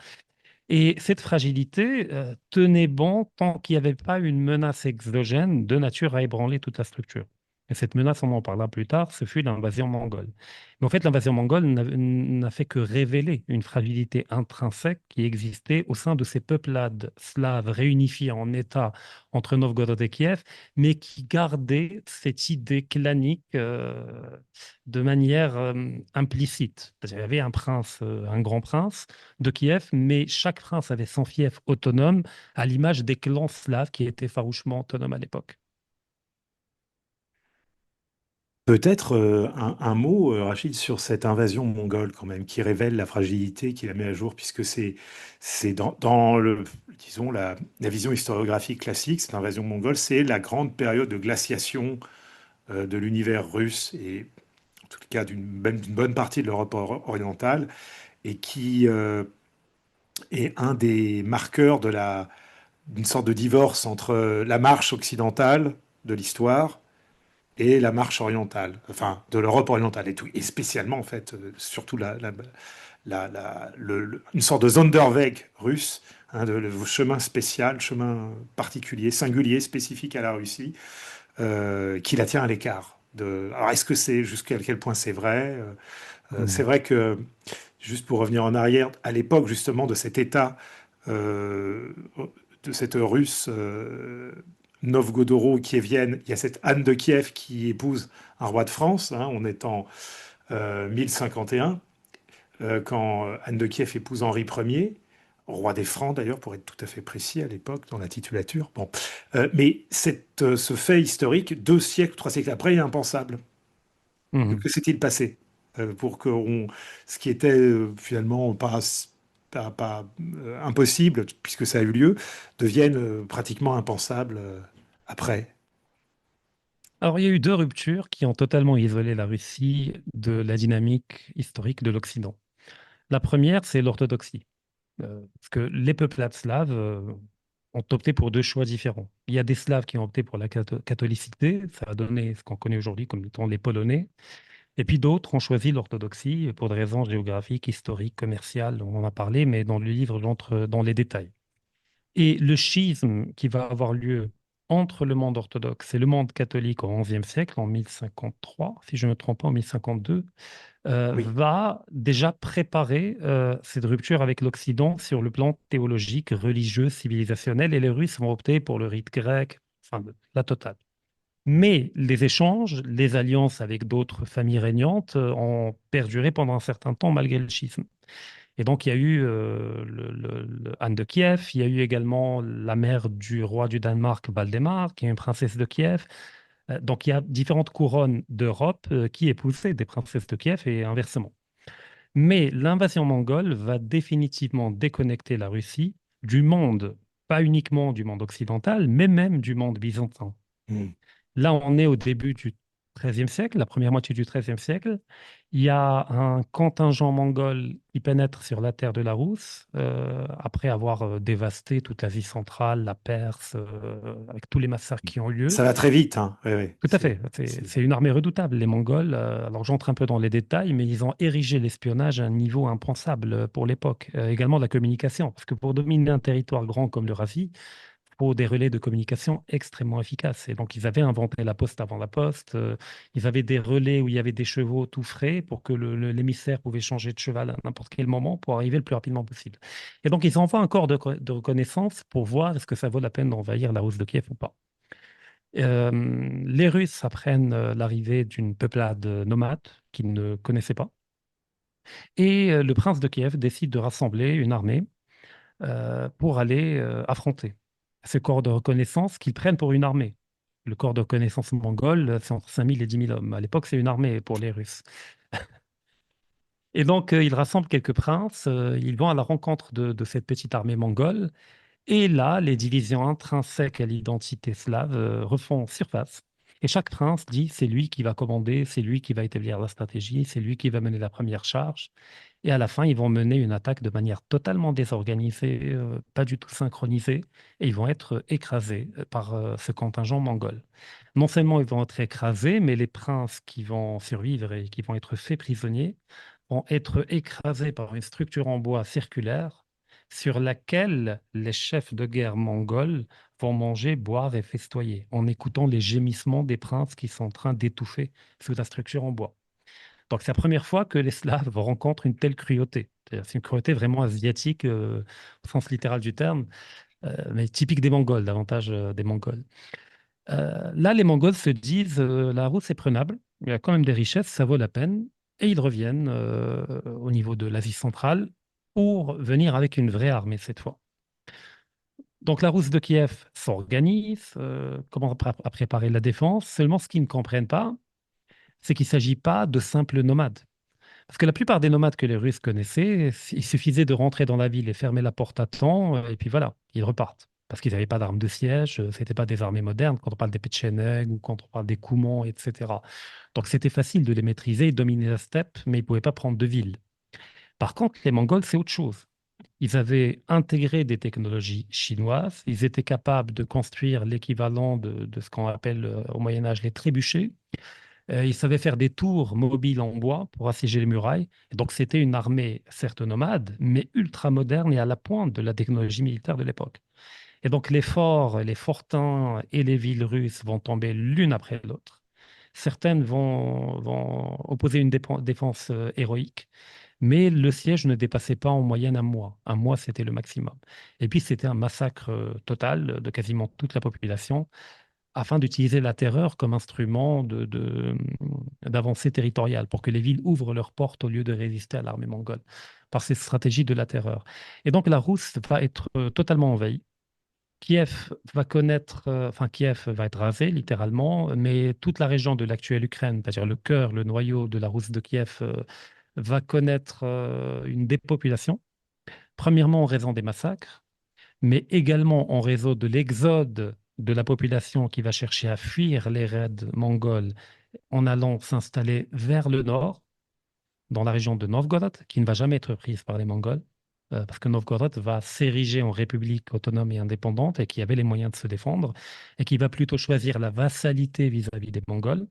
F: Et cette fragilité tenait bon tant qu'il n'y avait pas une menace exogène de nature à ébranler toute la structure. Et cette menace, on en parlera plus tard, ce fut l'invasion mongole. Mais en fait, l'invasion mongole n'a fait que révéler une fragilité intrinsèque qui existait au sein de ces peuplades slaves réunifiées en États entre Novgorod et Kiev, mais qui gardaient cette idée clanique de manière implicite. Parce qu'il y avait un prince, un grand prince de Kiev, mais chaque prince avait son fief autonome, à l'image des clans slaves qui étaient farouchement autonomes à l'époque.
E: Peut-être un mot, Rachid, sur cette invasion mongole quand même, qui révèle la fragilité, qui la met à jour, puisque c'est dans le, disons, la vision historiographique classique, cette invasion mongole, c'est la grande période de glaciation de l'univers russe et en tout cas même d'une bonne partie de l'Europe orientale, et qui est un des marqueurs d'une sorte de divorce entre la marche occidentale de l'histoire et la marche orientale, enfin de l'Europe orientale et tout, et spécialement en fait, surtout une sorte de Sonderweg russe, hein, le chemin spécial, chemin particulier, singulier, spécifique à la Russie, qui la tient à l'écart. Alors est-ce que c'est jusqu'à quel point c'est vrai? C'est
F: Hmm.
E: vrai que, juste pour revenir en arrière, à l'époque justement de cet État, euh, de cette Russe Novgodoro-Kievienne, il y a cette Anne de Kiev qui épouse un roi de France, hein, on est en 1051, quand Anne de Kiev épouse Henri Ier, roi des Francs d'ailleurs, pour être tout à fait précis à l'époque, dans la titulature. Bon. Mais ce fait historique, 2 siècles, 3 siècles après, est impensable. Que
F: Mhm.
E: s'est-il passé pour que ce qui était finalement pas impossible, puisque ça a eu lieu, devienne pratiquement impensable après?
F: Alors, il y a eu deux ruptures qui ont totalement isolé la Russie de la dynamique historique de l'Occident. La première, c'est l'orthodoxie. Parce que les peuplades slaves ont opté pour deux choix différents. Il y a des Slaves qui ont opté pour la catholicité, ça a donné ce qu'on connaît aujourd'hui comme étant les Polonais, et puis d'autres ont choisi l'orthodoxie pour des raisons géographiques, historiques, commerciales, on en a parlé, mais dans le livre, j'entre dans les détails. Et le schisme qui va avoir lieu entre le monde orthodoxe et le monde catholique au XIe siècle, en 1053, si je ne me trompe pas, en 1052,
E: Oui.
F: va déjà préparer cette rupture avec l'Occident sur le plan théologique, religieux, civilisationnel, et les Russes vont opter pour le rite grec, enfin la totale. Mais les échanges, les alliances avec d'autres familles régnantes ont perduré pendant un certain temps malgré le schisme. Et donc il y a eu Anne de Kiev, il y a eu également la mère du roi du Danemark, Valdemar, qui est une princesse de Kiev. Donc il y a différentes couronnes d'Europe qui épousaient des princesses de Kiev et inversement. Mais l'invasion mongole va définitivement déconnecter la Russie du monde, pas uniquement du monde occidental, mais même du monde byzantin.
E: Hmm.
F: Là, on est au début du XIIIe siècle, la première moitié du XIIIe siècle. Il y a un contingent mongol qui pénètre sur la terre de la Rousse après avoir dévasté toute l'Asie centrale, la Perse, avec tous les massacres qui ont lieu.
E: Ça va très vite, hein. Oui, oui.
F: Tout à fait. C'est une armée redoutable, les Mongols. Alors j'entre un peu dans les détails, mais ils ont érigé l'espionnage à un niveau impensable pour l'époque. Également la communication, parce que pour dominer un territoire grand comme l'Eurasie, il faut des relais de communication extrêmement efficaces. Et donc ils avaient inventé la poste avant la poste. Ils avaient des relais où il y avait des chevaux tout frais pour que l'émissaire pouvait changer de cheval à n'importe quel moment pour arriver le plus rapidement possible. Et donc ils envoient un corps de reconnaissance pour voir est-ce que ça vaut la peine d'envahir la Rousse de Kiev ou pas. Les Russes apprennent l'arrivée d'une peuplade nomade qu'ils ne connaissaient pas. Et le prince de Kiev décide de rassembler une armée pour aller affronter ce corps de reconnaissance qu'ils prennent pour une armée. Le corps de reconnaissance mongol, c'est entre 5 000 et 10 000 hommes. À l'époque, c'est une armée pour les Russes. Et donc, ils rassemblent quelques princes, ils vont à la rencontre de cette petite armée mongole. Et là, les divisions intrinsèques à l'identité slave refont surface. Et chaque prince dit c'est lui qui va commander, c'est lui qui va établir la stratégie, c'est lui qui va mener la première charge. Et à la fin, ils vont mener une attaque de manière totalement désorganisée, pas du tout synchronisée, et ils vont être écrasés par ce contingent mongol. Non seulement ils vont être écrasés, mais les princes qui vont survivre et qui vont être faits prisonniers vont être écrasés par une structure en bois circulaire sur laquelle les chefs de guerre mongols vont manger, boire et festoyer en écoutant les gémissements des princes qui sont en train d'étouffer sous la structure en bois. Donc c'est la première fois que les Slaves rencontrent une telle cruauté. C'est une cruauté vraiment asiatique au sens littéral du terme, mais typique des Mongols, davantage des Mongols. Là, les Mongols se disent la route est prenable, il y a quand même des richesses, ça vaut la peine, et ils reviennent au niveau de l'Asie centrale pour venir avec une vraie armée cette fois. Donc la Rousse de Kiev s'organise, commence à préparer la défense. Seulement, ce qu'ils ne comprennent pas, c'est qu'il ne s'agit pas de simples nomades. Parce que la plupart des nomades que les Russes connaissaient, il suffisait de rentrer dans la ville et fermer la porte à temps, et puis voilà, ils repartent. Parce qu'ils n'avaient pas d'armes de siège, ce n'était pas des armées modernes, quand on parle des Petchénègues ou quand on parle des Koumans, etc. Donc c'était facile de les maîtriser, de dominer la steppe, mais ils ne pouvaient pas prendre de ville. Par contre, les Mongols, c'est autre chose. Ils avaient intégré des technologies chinoises, ils étaient capables de construire l'équivalent de ce qu'on appelle au Moyen Âge les trébuchets. Ils savaient faire des tours mobiles en bois pour assiéger les murailles. Et donc, c'était une armée, certes nomade, mais ultra moderne et à la pointe de la technologie militaire de l'époque. Et donc, les forts, les fortins et les villes russes vont tomber l'une après l'autre. Certaines vont opposer une défense héroïque, mais le siège ne dépassait pas en moyenne un mois. Un mois, c'était le maximum. Et puis, c'était un massacre total de quasiment toute la population afin d'utiliser la terreur comme instrument d'avancée territoriale, pour que les villes ouvrent leurs portes au lieu de résister à l'armée mongole, par ces stratégies de la terreur. Et donc la Rousse va être totalement envahie. Kiev va connaître, enfin Kiev va être rasé littéralement, mais toute la région de l'actuelle Ukraine, c'est-à-dire le cœur, le noyau de la Rousse de Kiev, va connaître une dépopulation. Premièrement en raison des massacres, mais également en raison de l'exode de la population qui va chercher à fuir les raids mongols en allant s'installer vers le nord, dans la région de Novgorod, qui ne va jamais être prise par les Mongols, parce que Novgorod va s'ériger en république autonome et indépendante et qui avait les moyens de se défendre, et qui va plutôt choisir la vassalité vis-à-vis des Mongols.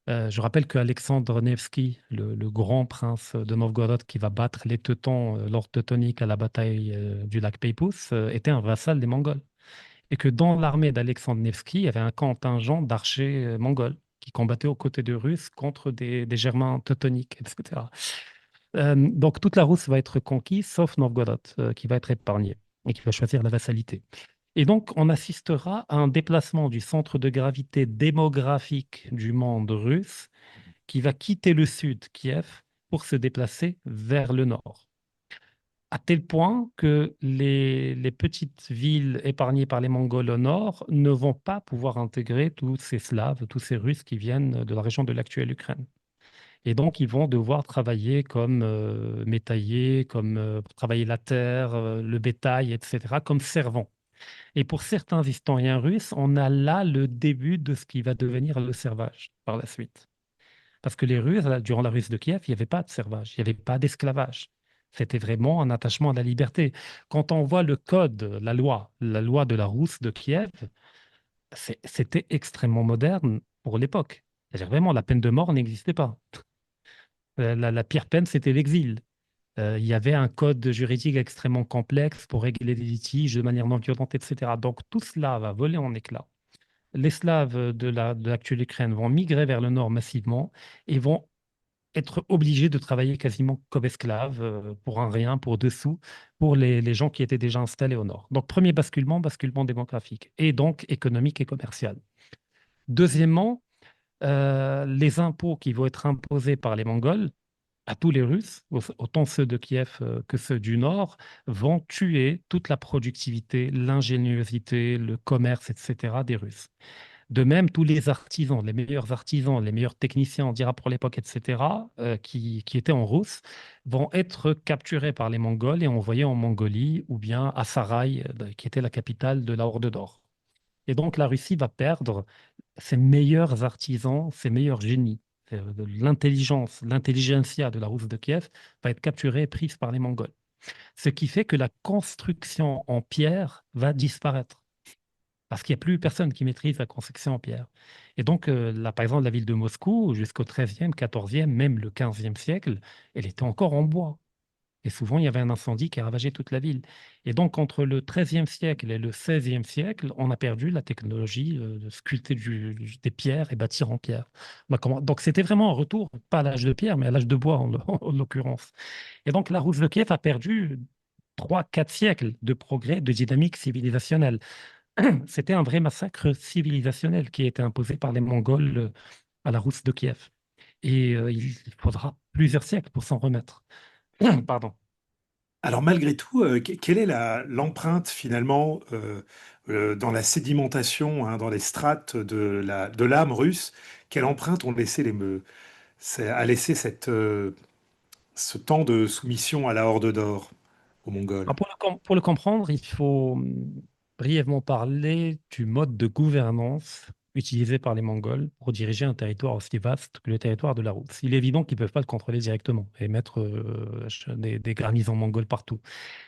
F: Je rappelle qu'Alexandre Nevsky, le grand prince de Novgorod qui va battre les Teutons, l'ordre teutonique à la bataille du lac Peipus, était un vassal des Mongols. Et que dans l'armée d'Alexandre Nevsky, il y avait un contingent d'archers mongols qui combattaient aux côtés des Russes contre des Germains teutoniques, etc. Donc toute la Rousse va être conquise, sauf Novgorod, qui va être épargné et qui va choisir la vassalité. Et donc, on assistera à un déplacement du centre de gravité démographique du monde russe qui va quitter le sud, Kiev, pour se déplacer vers le nord. À tel point que les petites villes épargnées par les Mongols au nord ne vont pas pouvoir intégrer tous ces Slaves, tous ces Russes qui viennent de la région de l'actuelle Ukraine. Et donc, ils vont devoir travailler comme métayers, comme travailler la terre, le bétail, etc., comme servants. Et pour certains historiens russes, on a là le début de ce qui va devenir le servage par la suite. Parce que les Russes, durant la Russe de Kiev, il n'y avait pas de servage, il n'y avait pas d'esclavage. C'était vraiment un attachement à la liberté. Quand on voit le code, la loi de la Rousse de Kiev, c'était extrêmement moderne pour l'époque. C'est-à-dire vraiment, la peine de mort n'existait pas. La pire peine, c'était l'exil. Il y avait un code juridique extrêmement complexe pour régler les litiges de manière non violente, etc. Donc tout cela va voler en éclats. Les Slaves de l'actuelle Ukraine vont migrer vers le nord massivement et vont être obligés de travailler quasiment comme esclaves pour un rien, pour deux sous, pour les gens qui étaient déjà installés au nord. Donc premier basculement démographique et donc économique et commercial. Deuxièmement, les impôts qui vont être imposés par les Mongols à tous les Russes, autant ceux de Kiev que ceux du Nord, vont tuer toute la productivité, l'ingéniosité, le commerce, etc. des Russes. De même, tous les artisans, les meilleurs techniciens, on dira pour l'époque, etc., qui étaient en Russe, vont être capturés par les Mongols et envoyés en Mongolie ou bien à Sarai, qui était la capitale de la Horde d'Or. Et donc la Russie va perdre ses meilleurs artisans, ses meilleurs génies. De l'intelligence, l'intelligentsia de la Russe de Kiev va être capturée et prise par les Mongols. Ce qui fait que la construction en pierre va disparaître. Parce qu'il n'y a plus personne qui maîtrise la construction en pierre. Et donc, là, par exemple, la ville de Moscou, jusqu'au XIIIe, XIVe, même le XVe siècle, elle était encore en bois. Et souvent, il y avait un incendie qui ravageait toute la ville. Et donc, entre le XIIIe siècle et le XVIe siècle, on a perdu la technologie de sculpter des pierres et bâtir en pierre. Donc, c'était vraiment un retour, pas à l'âge de pierre, mais à l'âge de bois, en l'occurrence. Et donc, la Rousse de Kiev a perdu 3, 4 siècles de progrès, de dynamique civilisationnelle. C'était un vrai massacre civilisationnel qui a été imposé par les Mongols à la Rousse de Kiev. Et il faudra plusieurs siècles pour s'en remettre. Pardon.
E: Alors malgré tout, quelle est l'empreinte finalement dans la sédimentation, hein, dans les strates de l'âme russe? Quelle empreinte a laissé ce temps de soumission à la Horde d'Or, aux Mongols?
F: Alors, pour le comprendre, il faut brièvement parler du mode de gouvernance utilisé par les Mongols pour diriger un territoire aussi vaste que le territoire de la Rousse. Il est évident qu'ils ne peuvent pas le contrôler directement et mettre des garnisons mongoles partout.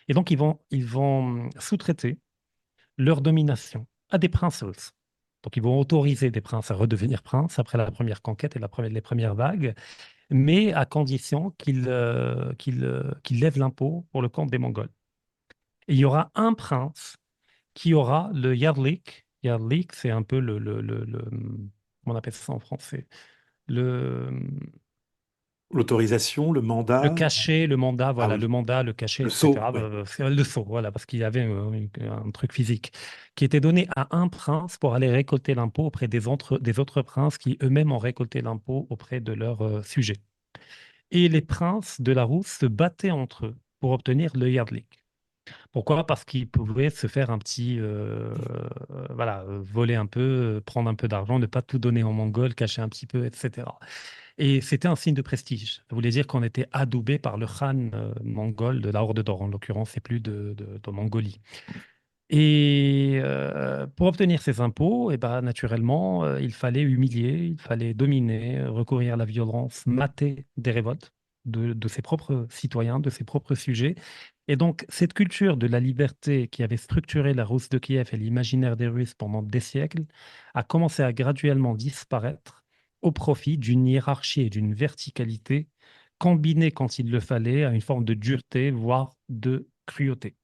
F: Et donc, ils vont sous-traiter leur domination à des princes russes. Donc, ils vont autoriser des princes à redevenir princes après la première conquête et les premières vagues, mais à condition qu'ils lèvent l'impôt pour le compte des Mongols. Et il y aura un prince qui aura le Yardlik. Yardlik, c'est un peu comment on appelle ça en français? Le,
E: L'autorisation, le
F: le
E: mandat?
F: cachet, le mandat,
E: Ah
F: voilà,
E: oui,
F: le mandat, le cachet,
E: le sceau,
F: etc.
E: oui.
F: C'est le sceau, voilà, parce qu'il y avait un truc physique qui était donné à un prince pour aller récolter l'impôt auprès des autres princes qui eux-mêmes ont récolté l'impôt auprès de leurs sujets. Et les princes de la Rousse se battaient entre eux pour obtenir le Yardlik. Pourquoi? Parce qu'ils pouvaient se faire un petit, voilà, voler un peu, prendre un peu d'argent, ne pas tout donner en Mongol, cacher un petit peu, etc. Et c'était un signe de prestige. Ça voulait dire qu'on était adoubé par le khan mongol de la Horde d'Or, en l'occurrence, et plus de Mongolie. Et pour obtenir ces impôts, eh ben, naturellement, il fallait humilier, il fallait dominer, recourir à la violence, mater des révoltes de ses propres citoyens, de ses propres sujets. Et donc, cette culture de la liberté qui avait structuré la Rousse de Kiev et l'imaginaire des Russes pendant des siècles a commencé à graduellement disparaître au profit d'une hiérarchie et d'une verticalité combinée, quand il le fallait, à une forme de dureté, voire de cruauté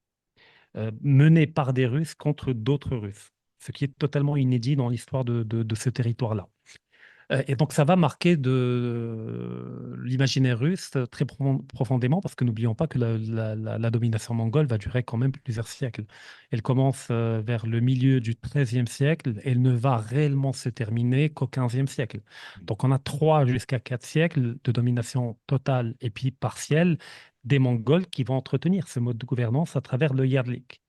F: menée par des Russes contre d'autres Russes, ce qui est totalement inédit dans l'histoire de ce territoire-là. Et donc ça va marquer l'imaginaire russe très profondément, parce que n'oublions pas que la domination mongole va durer quand même plusieurs siècles. Elle commence vers le milieu du XIIIe siècle, et elle ne va réellement se terminer qu'au XVe siècle. Donc on a 3 jusqu'à 4 siècles de domination totale et puis partielle des Mongols qui vont entretenir ce mode de gouvernance à travers le Yardlik.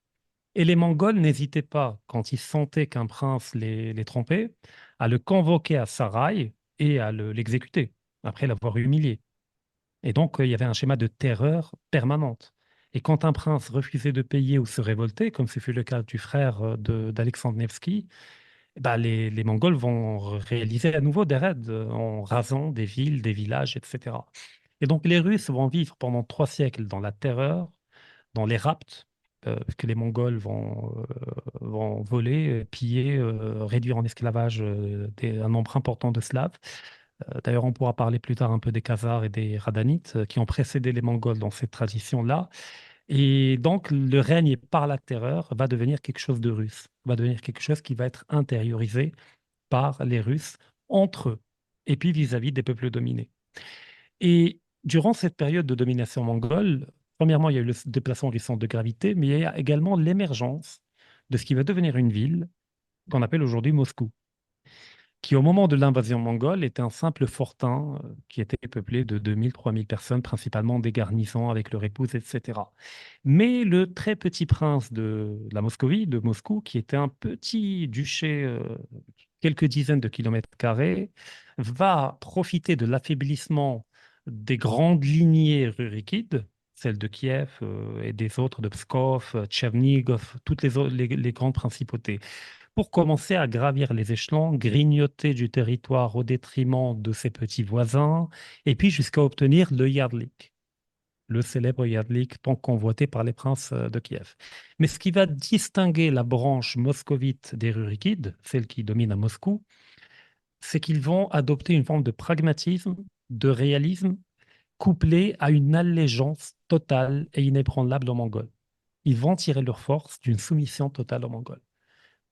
F: Et les Mongols n'hésitaient pas, quand ils sentaient qu'un prince les trompait, à le convoquer à Sarai et à l'exécuter, après l'avoir humilié. Et donc, il y avait un schéma de terreur permanente. Et quand un prince refusait de payer ou se révoltait, comme ce fut le cas du frère d'Alexandre Nevski, les Mongols vont réaliser à nouveau des raids en rasant des villes, des villages, etc. Et donc les Russes vont vivre pendant 3 siècles dans la terreur, dans les rapts, que les Mongols vont voler, piller, réduire en esclavage un nombre important de Slaves. D'ailleurs, on pourra parler plus tard un peu des Khazars et des Radhanites qui ont précédé les Mongols dans cette tradition-là. Et donc, le règne par la terreur va devenir quelque chose de russe, va devenir quelque chose qui va être intériorisé par les Russes entre eux, et puis vis-à-vis des peuples dominés. Et durant cette période de domination mongole, premièrement, il y a eu le déplacement du centre de gravité, mais il y a également l'émergence de ce qui va devenir une ville qu'on appelle aujourd'hui Moscou, qui au moment de l'invasion mongole était un simple fortin qui était peuplé de 2000-3000 personnes, principalement des garnisons avec leur épouse, etc. Mais le très petit prince de la Moscovie, de Moscou, qui était un petit duché, quelques dizaines de kilomètres carrés, va profiter de l'affaiblissement des grandes lignées rurikides, celles de Kiev et des autres de Pskov, Tchernigov, toutes les grandes principautés, pour commencer à gravir les échelons, grignoter du territoire au détriment de ses petits voisins, et puis jusqu'à obtenir le Yardlik, le célèbre Yardlik tant convoité par les princes de Kiev. Mais ce qui va distinguer la branche moscovite des Rurikides, celle qui domine à Moscou, c'est qu'ils vont adopter une forme de pragmatisme, de réalisme, couplé à une allégeance totale et inébranlable aux Mongols. Ils vont tirer leur force d'une soumission totale aux Mongols.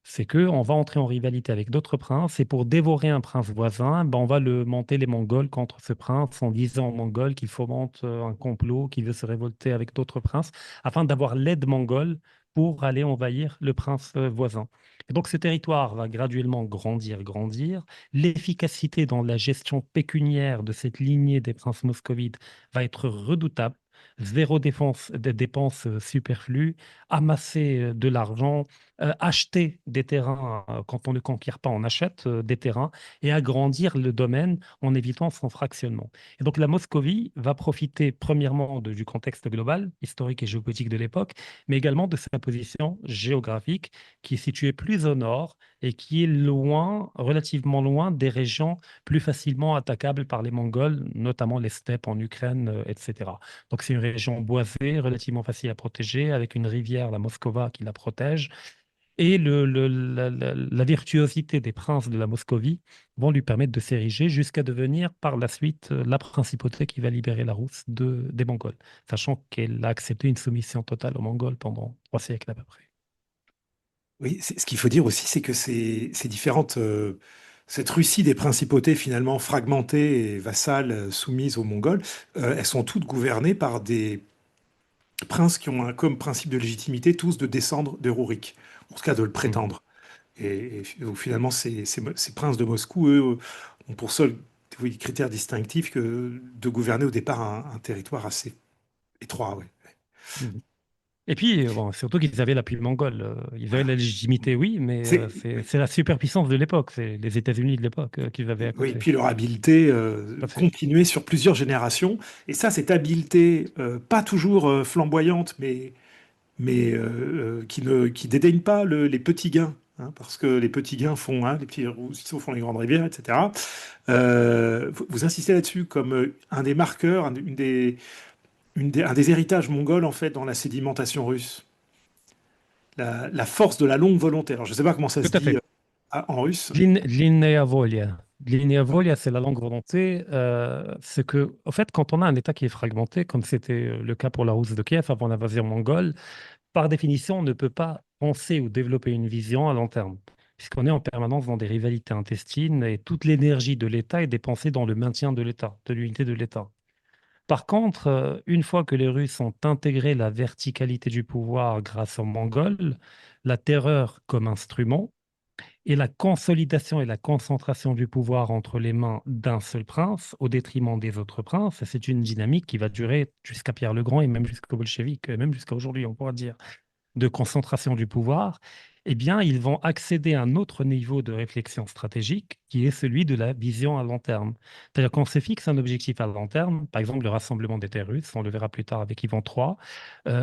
F: C'est qu'on va entrer en rivalité avec d'autres princes et pour dévorer un prince voisin, on va le monter les Mongols contre ce prince en disant aux Mongols qu'il fomente un complot, qu'il veut se révolter avec d'autres princes afin d'avoir l'aide mongole pour aller envahir le prince voisin. Et donc ce territoire va graduellement grandir, grandir. L'efficacité dans la gestion pécuniaire de cette lignée des princes moscovites va être redoutable. Zéro défense, des dépenses superflues, amasser de l'argent, acheter des terrains, quand on ne conquiert pas, on achète des terrains et agrandir le domaine en évitant son fractionnement. Et donc la Moscovie va profiter premièrement du contexte global, historique et géopolitique de l'époque, mais également de sa position géographique qui est située plus au nord et qui est loin, relativement loin des régions plus facilement attaquables par les Mongols, notamment les steppes en Ukraine, etc. Donc c'est une région boisée, relativement facile à protéger, avec une rivière, la Moskova, qui la protège. Et la virtuosité des princes de la Moscovie vont lui permettre de s'ériger jusqu'à devenir par la suite la principauté qui va libérer la Rousse des Mongols, sachant qu'elle a accepté une soumission totale aux Mongols pendant 3 siècles à peu près.
E: Oui, ce qu'il faut dire aussi, c'est que ces différentes, cette Russie des principautés finalement fragmentées et vassales, soumises aux Mongols, elles sont toutes gouvernées par des princes qui ont comme principe de légitimité tous de descendre de Rurik, en tout cas de le
F: Mhm.
E: prétendre. Donc, finalement, ces princes de Moscou, eux, ont pour seul, oui, critère distinctif que de gouverner au départ un territoire assez étroit. Ouais.
F: Mhm. Et puis, bon, surtout qu'ils avaient l'appui mongol. Ils avaient la légitimité, oui, mais
E: Oui.
F: c'est la superpuissance de l'époque, c'est les États-Unis de l'époque qu'ils avaient à
E: Oui, et
F: côté.
E: puis leur habileté
F: Tout à fait.
E: continuait sur plusieurs générations. Et ça, cette habileté, pas toujours flamboyante, mais qui dédaigne pas les petits gains, hein, parce que les petits gains font, hein, les petits ruisseaux font les grandes rivières, etc. Vous insistez là-dessus comme un des marqueurs, un des héritages mongols, en fait, dans la sédimentation russe. La force de la longue volonté. Alors, je ne sais pas comment ça
F: Tout
E: se
F: à
E: dit
F: fait.
E: en russe.
F: Длинная воля. Длинная воля, c'est la longue volonté. C'est que, en fait, quand on a un État qui est fragmenté, comme c'était le cas pour la Rousse de Kiev avant l'invasion mongole, par définition, on ne peut pas penser ou développer une vision à long terme, puisqu'on est en permanence dans des rivalités intestines et toute l'énergie de l'État est dépensée dans le maintien de l'État, de l'unité de l'État. Par contre, une fois que les Russes ont intégré la verticalité du pouvoir grâce aux Mongols, la terreur comme instrument, et la consolidation et la concentration du pouvoir entre les mains d'un seul prince au détriment des autres princes, c'est une dynamique qui va durer jusqu'à Pierre le Grand et même jusqu'aux bolcheviks, et même jusqu'à aujourd'hui, on pourra dire, de concentration du pouvoir. eh bien, ils vont accéder à un autre niveau de réflexion stratégique qui est celui de la vision à long terme. C'est-à-dire qu'on se fixe un objectif à long terme, par exemple le rassemblement des terres russes, on le verra plus tard avec Ivan III,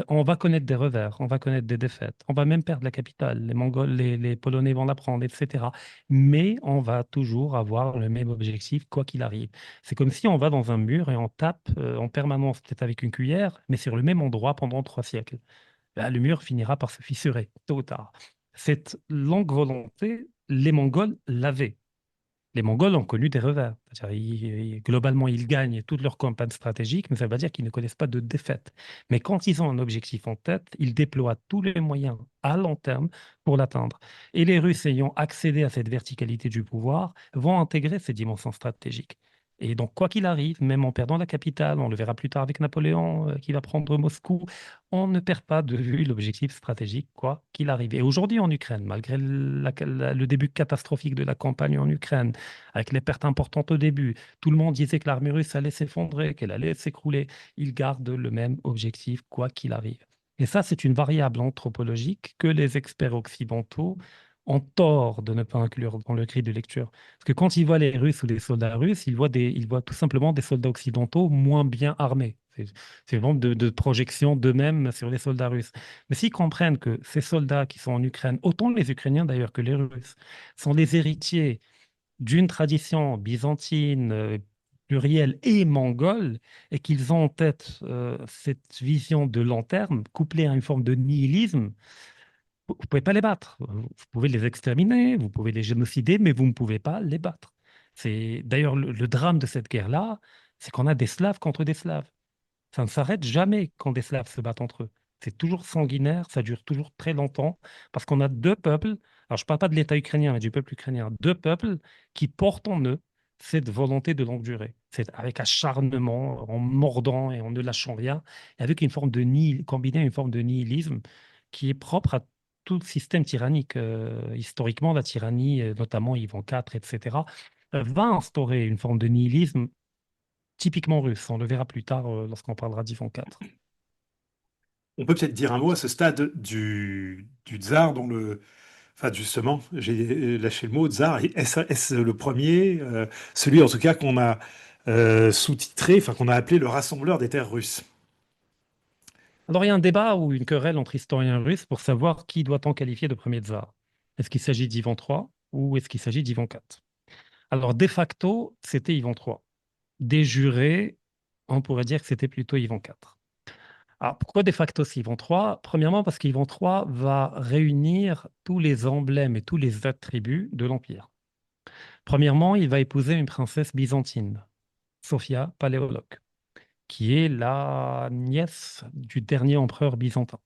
F: on va connaître des revers, on va connaître des défaites, on va même perdre la capitale, les Mongols, les Polonais vont la prendre, etc. Mais on va toujours avoir le même objectif, quoi qu'il arrive. C'est comme si on va dans un mur et on tape en permanence, peut-être avec une cuillère, mais sur le même endroit pendant 3 siècles. Là, le mur finira par se fissurer, tôt ou tard. Cette longue volonté, les Mongols l'avaient. Les Mongols ont connu des revers. C'est-à-dire, globalement, ils gagnent toutes leurs campagnes stratégiques, mais ça ne veut pas dire qu'ils ne connaissent pas de défaite. Mais quand ils ont un objectif en tête, ils déploient tous les moyens à long terme pour l'atteindre. Et les Russes ayant accédé à cette verticalité du pouvoir vont intégrer ces dimensions stratégiques. Et donc, quoi qu'il arrive, même en perdant la capitale, on le verra plus tard avec Napoléon qui va prendre Moscou, on ne perd pas de vue l'objectif stratégique, quoi qu'il arrive. Et aujourd'hui en Ukraine, malgré le début catastrophique de la campagne en Ukraine, avec les pertes importantes au début, tout le monde disait que l'armée russe allait s'effondrer, qu'elle allait s'écrouler. Ils gardent le même objectif, quoi qu'il arrive. Et ça, c'est une variable anthropologique que les experts occidentaux ont tort de ne pas inclure dans le grille de lecture. Parce que quand ils voient les Russes ou les soldats russes, ils voient tout simplement des soldats occidentaux moins bien armés. C'est vraiment de projection d'eux-mêmes sur les soldats russes. Mais s'ils comprennent que ces soldats qui sont en Ukraine, autant les Ukrainiens d'ailleurs que les Russes, sont les héritiers d'une tradition byzantine, plurielle et mongole, et qu'ils ont en tête cette vision de long terme, couplée à une forme de nihilisme, vous ne pouvez pas les battre. Vous pouvez les exterminer, vous pouvez les génocider, mais vous ne pouvez pas les battre. C'est d'ailleurs le drame de cette guerre-là, c'est qu'on a des Slaves contre des Slaves. Ça ne s'arrête jamais quand des Slaves se battent entre eux. C'est toujours sanguinaire, ça dure toujours très longtemps, parce qu'on a deux peuples, alors je ne parle pas de l'État ukrainien, mais du peuple ukrainien, deux peuples qui portent en eux cette volonté de longue durée. C'est avec acharnement, en mordant et en ne lâchant rien, et avec une forme de combiné à une forme de nihilisme qui est propre à tout le système tyrannique. Historiquement, la tyrannie, notamment Ivan IV, etc., va instaurer une forme de nihilisme typiquement russe. On le verra plus tard lorsqu'on parlera d'Ivan IV.
E: On peut peut-être dire un mot à ce stade du tsar dont le... Enfin, justement, j'ai lâché le mot tsar. Est-ce le premier, celui en tout cas qu'on a sous-titré, enfin qu'on a appelé le rassembleur des terres russes?
F: Alors, il y a un débat ou une querelle entre historiens russes pour savoir qui doit-on qualifier de premier tsar. Est-ce qu'il s'agit d'Ivan III ou est-ce qu'il s'agit d'Ivan IV? Alors, de facto, c'était Ivan III. De jure, on pourrait dire que c'était plutôt Ivan IV. Alors, pourquoi de facto c'est Ivan III? Premièrement, parce qu'Ivan III va réunir tous les emblèmes et tous les attributs de l'Empire. Premièrement, il va épouser une princesse byzantine, Sophia Paléologue, qui est la nièce du dernier empereur byzantin,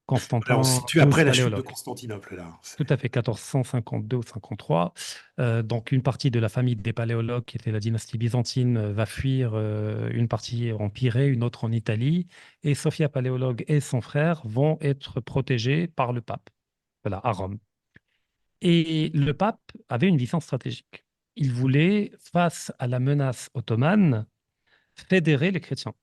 E: Là, on se
F: Constantin
E: situe
F: XII
E: après la chute de
F: Paléologue.
E: Constantinople, là.
F: Tout à fait, 1452 ou 53. Donc, une partie de la famille des Paléologues, qui était la dynastie byzantine, va fuir une partie en Pirée, une autre en Italie. Et Sophia Paléologue et son frère vont être protégés par le pape, voilà, à Rome. Et le pape avait une vision stratégique. Il voulait, face à la menace ottomane, fédérer les chrétiens.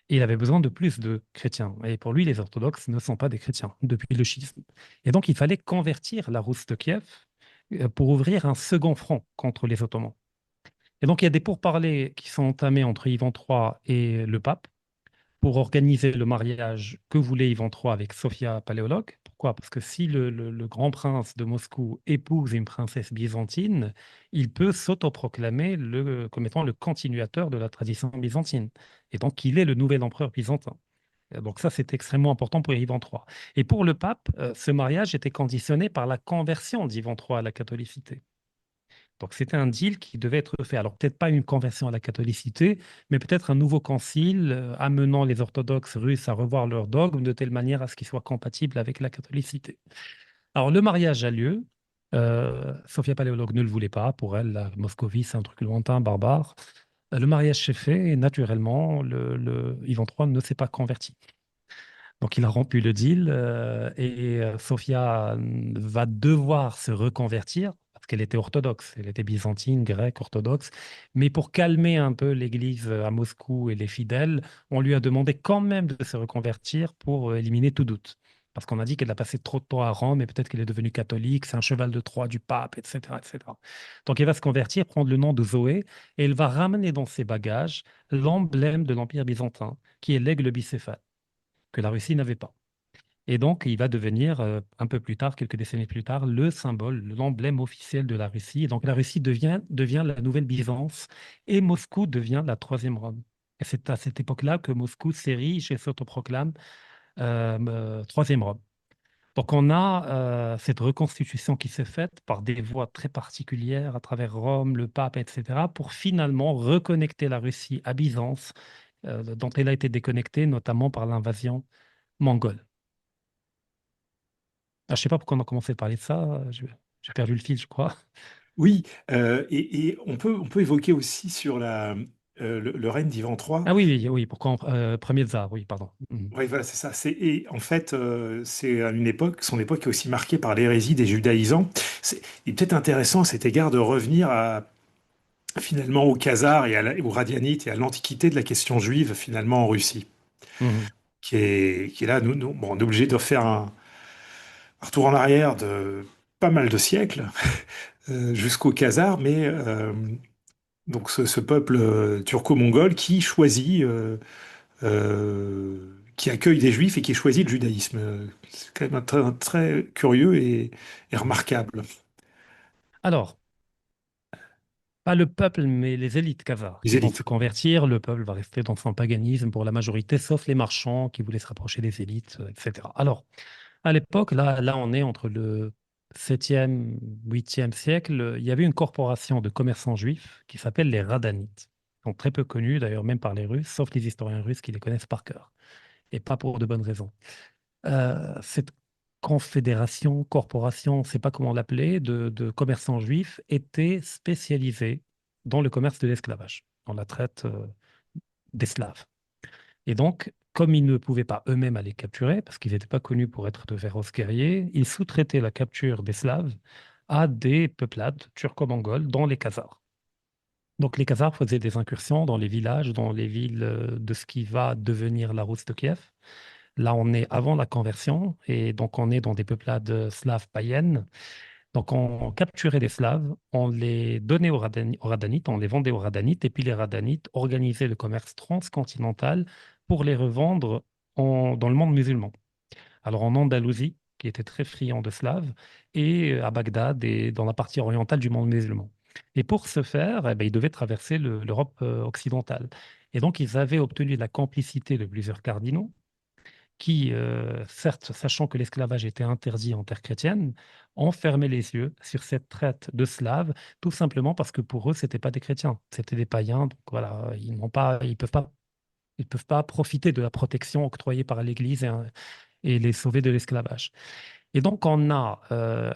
F: Et il avait besoin de plus de chrétiens. Et pour lui, les orthodoxes ne sont pas des chrétiens depuis le schisme. Et donc, il fallait convertir la Rousse de Kiev pour ouvrir un second front contre les Ottomans. Et donc, il y a des pourparlers qui sont entamés entre Ivan III et le pape pour organiser le mariage que voulait Ivan III avec Sophia Paléologue. Pourquoi? Parce que si le grand prince de Moscou épouse une princesse byzantine, il peut s'autoproclamer comme étant le continuateur de la tradition byzantine. Et donc, il est le nouvel empereur byzantin. Donc ça, c'est extrêmement important pour Ivan III. Et pour le pape, ce mariage était conditionné par la conversion d'Ivan III à la catholicité. Donc c'était un deal qui devait être fait. Alors peut-être pas une conversion à la catholicité, mais peut-être un nouveau concile amenant les orthodoxes russes à revoir leurs dogmes de telle manière à ce qu'ils soient compatibles avec la catholicité. Alors le mariage a lieu. Sophia Paléologue ne le voulait pas. Pour elle, la Moscovie, c'est un truc lointain, barbare. Le mariage s'est fait et naturellement, Ivan III ne s'est pas converti. Donc, il a rompu le deal et Sophia va devoir se reconvertir parce qu'elle était orthodoxe. Elle était byzantine, grecque, orthodoxe. Mais pour calmer un peu l'église à Moscou et les fidèles, on lui a demandé quand même de se reconvertir pour éliminer tout doute. Parce qu'on a dit qu'elle a passé trop de temps à Rome et peut-être qu'elle est devenue catholique, c'est un cheval de Troie du pape, etc., etc. Donc elle va se convertir, prendre le nom de Zoé, et elle va ramener dans ses bagages l'emblème de l'Empire byzantin, qui est l'aigle bicéphale, que la Russie n'avait pas. Et donc, il va devenir, un peu plus tard, quelques décennies plus tard, le symbole, l'emblème officiel de la Russie. Et donc, la Russie devient la nouvelle Byzance et Moscou devient la troisième Rome. Et c'est à cette époque-là que Moscou s'érige et s'autoproclame troisième Rome. Donc, on a cette reconstitution qui s'est faite par des voies très particulières à travers Rome, le pape, etc., pour finalement reconnecter la Russie à Byzance, dont elle a été déconnectée, notamment par l'invasion mongole. Ah, je sais pas pourquoi on a commencé à parler de ça. J'ai perdu le fil, je crois.
E: Oui, et on peut évoquer aussi sur le règne d'Ivan III.
F: Ah oui, oui, oui. Pourquoi premier tsar? Oui, pardon. Mhm.
E: Oui, voilà, c'est ça. Et en fait, c'est à une époque, son époque est aussi marquée par l'hérésie des judaïsants. Il est peut-être intéressant à cet égard de revenir finalement aux Khazars et aux Radianites et à l'antiquité de la question juive finalement en Russie,
F: Mhm.
E: qui est là. Bon, on est obligé de faire un retour en arrière de pas mal de siècles jusqu'aux Khazars, mais donc ce peuple turco-mongol qui choisit, qui accueille des juifs et qui choisit le judaïsme. C'est quand même très curieux et remarquable.
F: Alors, pas le peuple, mais les élites khazars
E: Les
F: qui vont se
E: élites.
F: convertir. Le peuple va rester dans son paganisme pour la majorité, sauf les marchands qui voulaient se rapprocher des élites, etc. Alors, à l'époque, là, on est entre le 7e, 8e siècle. Il y avait une corporation de commerçants juifs qui s'appelle les Radhanites. Ils sont très peu connus, d'ailleurs, même par les Russes, sauf les historiens russes qui les connaissent par cœur. Et pas pour de bonnes raisons. Cette confédération, corporation, on ne sait pas comment l'appeler, de commerçants juifs était spécialisée dans le commerce de l'esclavage, dans la traite des Slaves. Et donc, comme ils ne pouvaient pas eux-mêmes aller capturer, parce qu'ils n'étaient pas connus pour être de féroces guerriers, ils sous-traitaient la capture des Slaves à des peuplades turco-mongoles, dont les Khazars. Donc les Khazars faisaient des incursions dans les villages, dans les villes de ce qui va devenir la Rus de Kiev. Là, on est avant la conversion, et donc on est dans des peuplades slaves païennes. Donc on capturait des Slaves, on les donnait aux Radhanites, on les vendait aux Radhanites, et puis les Radhanites organisaient le commerce transcontinental pour les revendre dans le monde musulman. Alors en Andalousie, qui était très friand de Slaves, et à Bagdad et dans la partie orientale du monde musulman. Et pour ce faire, eh ben, ils devaient traverser l'Europe occidentale. Et donc ils avaient obtenu la complicité de plusieurs cardinaux qui, certes, sachant que l'esclavage était interdit en terre chrétienne, ont fermé les yeux sur cette traite de Slaves, tout simplement parce que pour eux, ce n'étaient pas des chrétiens, c'était des païens. Donc voilà, ils peuvent pas profiter de la protection octroyée par l'Église et les sauver de l'esclavage. Et donc, on a,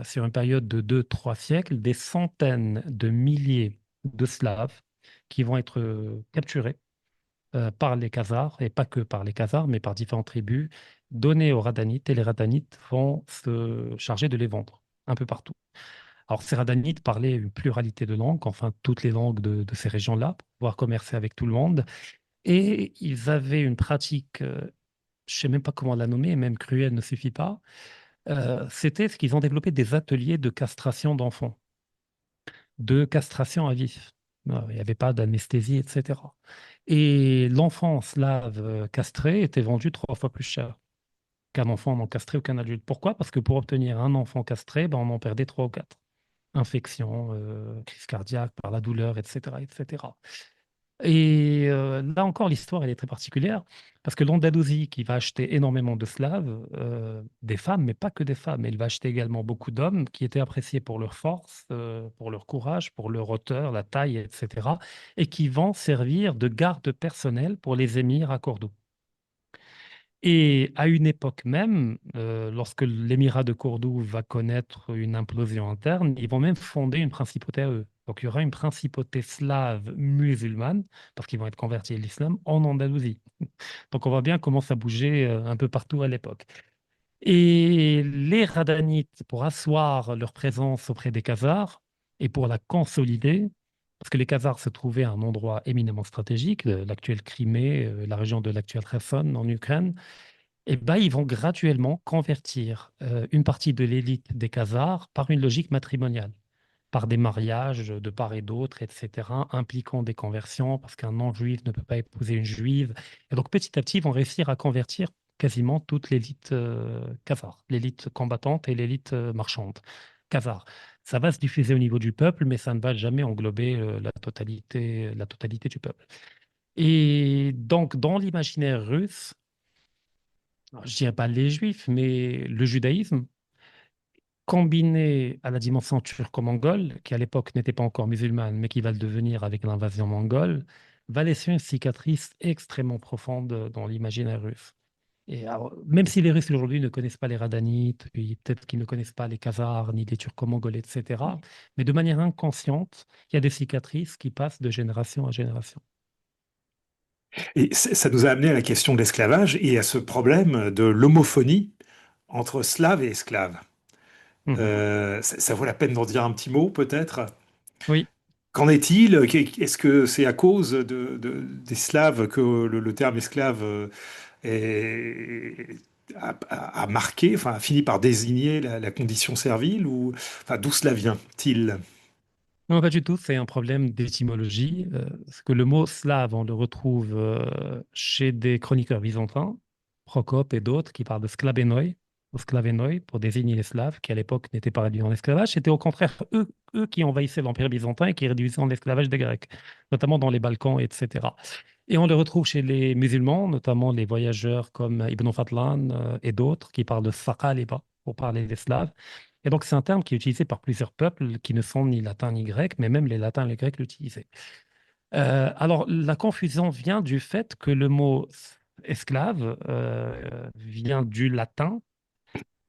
F: sur une période de 2, 3 siècles, des centaines de milliers de Slaves qui vont être capturés par les Khazars, et pas que par les Khazars, mais par différentes tribus, donnés aux Radhanites, et les Radhanites vont se charger de les vendre un peu partout. Alors, ces Radhanites parlaient une pluralité de langues, enfin toutes les langues de ces régions-là, pour pouvoir commercer avec tout le monde. Et ils avaient une pratique, je ne sais même pas comment la nommer, même cruelle ne suffit pas. C'était ce qu'ils ont développé des ateliers de castration d'enfants, de castration à vif. Il n'y avait pas d'anesthésie, etc. Et l'enfant slave castré était vendu 3 fois plus cher qu'un enfant non castré ou qu'un adulte. Pourquoi? Parce que pour obtenir un enfant castré, ben, on en perdait 3 ou 4. Infection, crise cardiaque par la douleur, etc., etc. Et là encore, l'histoire, elle est très particulière, parce que l'Andalousie, qui va acheter énormément de Slaves, des femmes, mais pas que des femmes, elle va acheter également beaucoup d'hommes qui étaient appréciés pour leur force, pour leur courage, pour leur hauteur, la taille, etc., et qui vont servir de garde personnelle pour les émirs à Cordoue. Et à une époque même, lorsque l'émirat de Cordoue va connaître une implosion interne, ils vont même fonder une principauté à eux. Donc il y aura une principauté slave musulmane, parce qu'ils vont être convertis à l'islam, en Andalousie. Donc on voit bien comment ça bougeait un peu partout à l'époque. Et les Radhanites, pour asseoir leur présence auprès des Khazars et pour la consolider, parce que les Khazars se trouvaient à un endroit éminemment stratégique, l'actuelle Crimée, la région de l'actuelle Kherson en Ukraine, eh ben, ils vont graduellement convertir une partie de l'élite des Khazars par une logique matrimoniale, par des mariages de part et d'autre, etc., impliquant des conversions, parce qu'un non-juif ne peut pas épouser une juive. Et donc, petit à petit, ils vont réussir à convertir quasiment toute l'élite khazare, l'élite combattante et l'élite marchande khazare. Ça va se diffuser au niveau du peuple, mais ça ne va jamais englober la totalité du peuple. Et donc, dans l'imaginaire russe, alors, je dirais pas les juifs, mais le judaïsme, combiné à la dimension turco-mongole, qui à l'époque n'était pas encore musulmane, mais qui va le devenir avec l'invasion mongole, va laisser une cicatrice extrêmement profonde dans l'imaginaire russe. Et alors, même si les Russes aujourd'hui ne connaissent pas les Radhanites, puis peut-être qu'ils ne connaissent pas les Khazars, ni les Turco-Mongols, etc., mais de manière inconsciente, il y a des cicatrices qui passent de génération à génération.
E: Et ça nous a amené à la question de l'esclavage et à ce problème de l'homophonie entre slaves et esclaves.
F: Mhm.
E: Ça vaut la peine d'en dire un petit mot, peut-être.
F: Oui.
E: Qu'en est-il? Est-ce que c'est à cause des Slaves que le terme esclave est- a marqué, enfin, a fini par désigner la condition servile ou enfin, d'où cela vient-il?
F: Non, pas du tout, c'est un problème d'étymologie. Parce que le mot slave, on le retrouve chez des chroniqueurs byzantins, Procope et d'autres, qui parlent de sklavénoi, ou sklavénoi, pour désigner les Slaves, qui à l'époque n'étaient pas réduits en esclavage. C'était au contraire eux qui envahissaient l'Empire byzantin et qui réduisaient en esclavage des Grecs, notamment dans les Balkans, etc. Et on le retrouve chez les musulmans, notamment les voyageurs comme Ibn Fadlan et d'autres, qui parlent de Saqaliba, pour parler des Slaves. Et donc, c'est un terme qui est utilisé par plusieurs peuples qui ne sont ni latins ni grecs, mais même les latins et les grecs l'utilisaient. Alors, la confusion vient du fait que le mot esclave vient du latin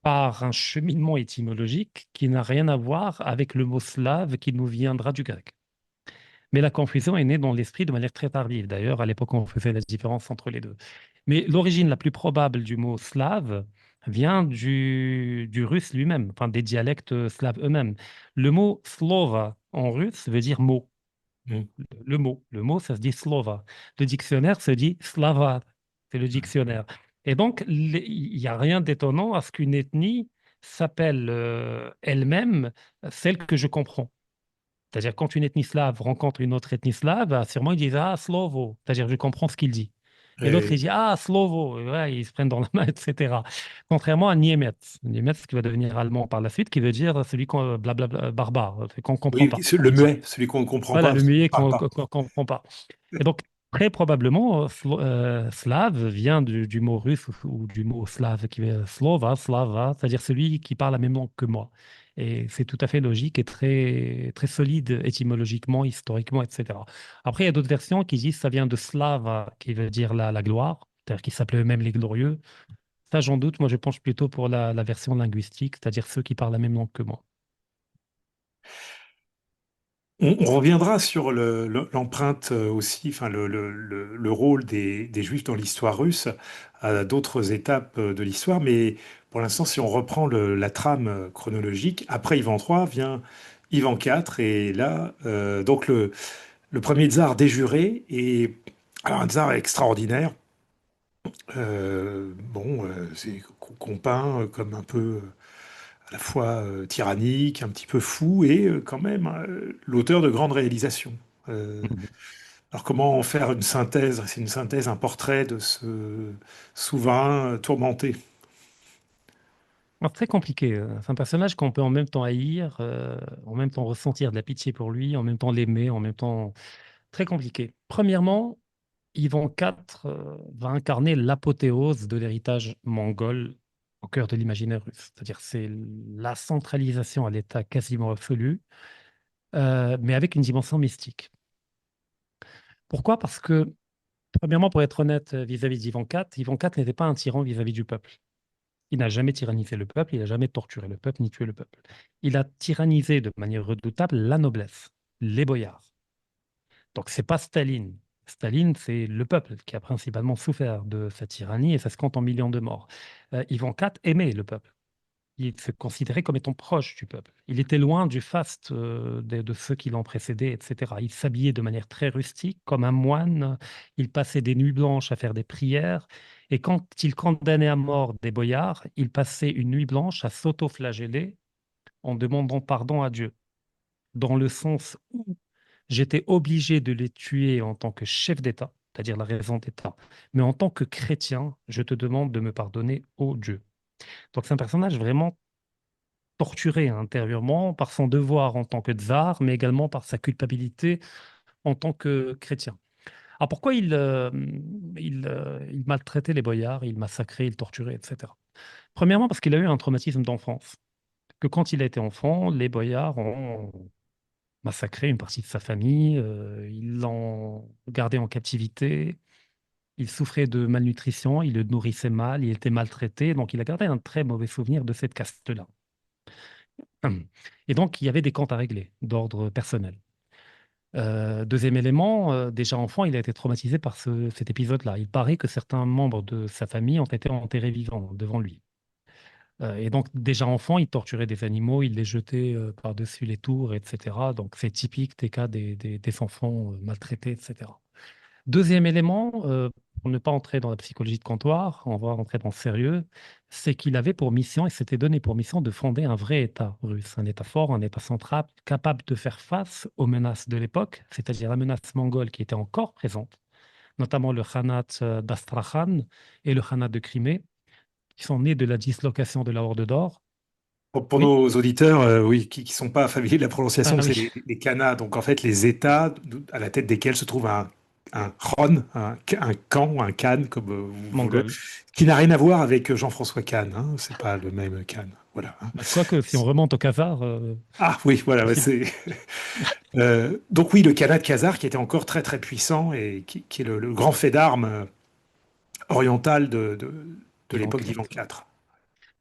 F: par un cheminement étymologique qui n'a rien à voir avec le mot slave qui nous viendra du grec. Mais la confusion est née dans l'esprit de manière très tardive. D'ailleurs, à l'époque, on faisait la différence entre les deux. Mais l'origine la plus probable du mot slave vient du russe lui-même, enfin des dialectes slaves eux-mêmes. Le mot slova en russe veut dire mot.
E: Hmm.
F: Le mot, ça se dit slova. Le dictionnaire se dit slava. C'est le dictionnaire. Et donc, il n'y a rien d'étonnant à ce qu'une ethnie s'appelle elle-même celle que je comprends. C'est-à-dire, quand une ethnie slave rencontre une autre ethnie slave, bah, sûrement ils disent Ah, Slovo. C'est-à-dire, je comprends ce qu'il dit. Et l'autre, il
E: Et-
F: dit Ah, Slovo. Et voilà, ils se prennent dans la main, etc. Contrairement à Niemetz. Niemetz qui va devenir allemand par la suite, qui veut dire celui qu'on blablabla, barbare, qu'on ne comprend
E: oui,
F: pas.
E: le muet, celui qu'on ne comprend
F: Voilà,
E: pas
F: le
E: parce qu'il ne
F: muet
E: parle
F: qu'on
E: pas.
F: ne comprend pas. Et donc, très probablement, slave vient du mot russe ou du mot slave qui est slava, c'est-à-dire celui qui parle la même langue que moi. Et c'est tout à fait logique et très, très solide étymologiquement, historiquement, etc. Après, il y a d'autres versions qui disent que ça vient de slava, qui veut dire la gloire, c'est-à-dire qu'ils s'appelaient eux-mêmes les glorieux. Ça, j'en doute. Moi, je penche plutôt pour la version linguistique, c'est-à-dire ceux qui parlent la même langue que moi.
E: On reviendra sur l'empreinte aussi, enfin le rôle des Juifs dans l'histoire russe à d'autres étapes de l'histoire, mais pour l'instant, si on reprend la trame chronologique, après Ivan III vient Ivan IV, et là, donc le premier tsar déjuré, et alors un tsar extraordinaire, c'est qu'on peint comme un peu à la fois tyrannique, un petit peu fou, et quand même l'auteur de grandes réalisations. Euh, alors comment en faire une synthèse? C'est une synthèse, un portrait de ce souverain tourmenté.
F: Alors, très compliqué. C'est un personnage qu'on peut en même temps haïr, en même temps ressentir de la pitié pour lui, en même temps l'aimer, en même temps... Très compliqué. Premièrement, Ivan IV va incarner l'apothéose de l'héritage mongol au cœur de l'imaginaire russe. C'est-à-dire c'est la centralisation à l'état quasiment absolu, mais avec une dimension mystique. Pourquoi? Parce que, premièrement, pour être honnête vis-à-vis Ivan IV n'était pas un tyran vis-à-vis du peuple. Il n'a jamais tyrannisé le peuple, il n'a jamais torturé le peuple, ni tué le peuple. Il a tyrannisé de manière redoutable la noblesse, les boyards. Donc, c'est pas Staline. Staline, c'est le peuple qui a principalement souffert de sa tyrannie et ça se compte en millions de morts. Ivan IV aimait le peuple. il se considérait comme étant proche du peuple. Il était loin du faste de ceux qui l'ont précédé, etc. Il s'habillait de manière très rustique, comme un moine. Il passait des nuits blanches à faire des prières. Et quand il condamnait à mort des boyards, il passait une nuit blanche à s'auto-flageller en demandant pardon à Dieu, dans le sens où j'étais obligé de les tuer en tant que chef d'État, c'est-à-dire la raison d'État, mais en tant que chrétien, je te demande de me pardonner, ô Dieu. Donc c'est un personnage vraiment torturé intérieurement par son devoir en tant que tsar, mais également par sa culpabilité en tant que chrétien. Alors pourquoi il maltraitait les boyards, il massacrait, il torturait, etc. Premièrement parce qu'il a eu un traumatisme d'enfance, que quand il a été enfant, les boyards ont massacré une partie de sa famille, ils l'ont gardé en captivité, il souffrait de malnutrition, il le nourrissait mal, il était maltraité, donc il a gardé un très mauvais souvenir de cette caste-là. Et donc, il y avait des comptes à régler d'ordre personnel. Deuxième élément, déjà enfant, il a été traumatisé par cet épisode-là. Il paraît que certains membres de sa famille ont été enterrés vivants devant lui. Et donc, déjà enfant, il torturait des animaux, il les jetait par-dessus les tours, etc. Donc, c'est typique des cas des enfants maltraités, etc. Deuxième élément, pour ne pas entrer dans la psychologie de comptoir, on va entrer dans le sérieux, c'est qu'il avait pour mission, et s'était donné pour mission de fonder un vrai État russe, un État fort, un État central, capable de faire face aux menaces de l'époque, c'est-à-dire la menace mongole qui était encore présente, notamment le Khanat d'Astrakhan et le Khanat de Crimée, qui sont nés de la dislocation de la Horde d'Or.
E: Pour
F: Oui,
E: nos auditeurs, oui, qui ne sont pas familiers de la
F: ah
E: prononciation, c'est
F: oui,
E: les khanats, donc en fait les États à la tête desquels se trouve un Khan, un Khan, un Khan, comme vous voulez,
F: mongol.
E: qui n'a rien à voir avec Jean-François Kahn, hein, c'est pas le même Khan, voilà. Hein.
F: Bah, quoique, si on remonte au Khazar,
E: Ah oui, voilà, ouais, c'est. Donc oui, le Khanat khazar qui était encore très très puissant et qui est le grand fait d'armes oriental de
F: Ivan
E: l'époque
F: IV.
E: d'Ivan IV.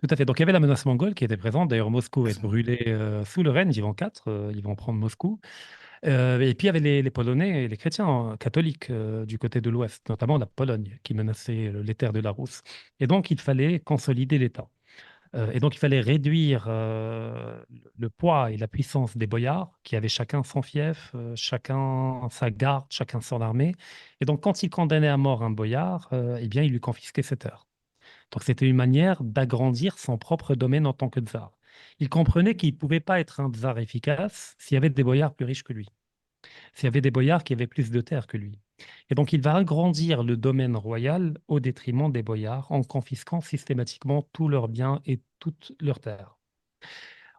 F: Tout à fait. Donc il y avait la menace mongole qui était présente. D'ailleurs, Moscou va être brûlé sous le règne d'Ivan IV. Ils vont prendre Moscou. Et puis il y avait les Polonais et les chrétiens catholiques du côté de l'Ouest, notamment la Pologne, qui menaçait les terres de la Rousse. Et donc il fallait consolider l'État. Et donc il fallait réduire le poids et la puissance des boyards, qui avaient chacun son fief, chacun sa garde, chacun son armée. Et donc quand il condamnait à mort un boyard, eh bien il lui confisquait ses terres. Donc c'était une manière d'agrandir son propre domaine en tant que tsar. Il comprenait qu'il ne pouvait pas être un tsar efficace s'il y avait des boyards plus riches que lui, s'il y avait des boyards qui avaient plus de terres que lui. Et donc il va agrandir le domaine royal au détriment des boyards en confisquant systématiquement tous leurs biens et toutes leurs terres.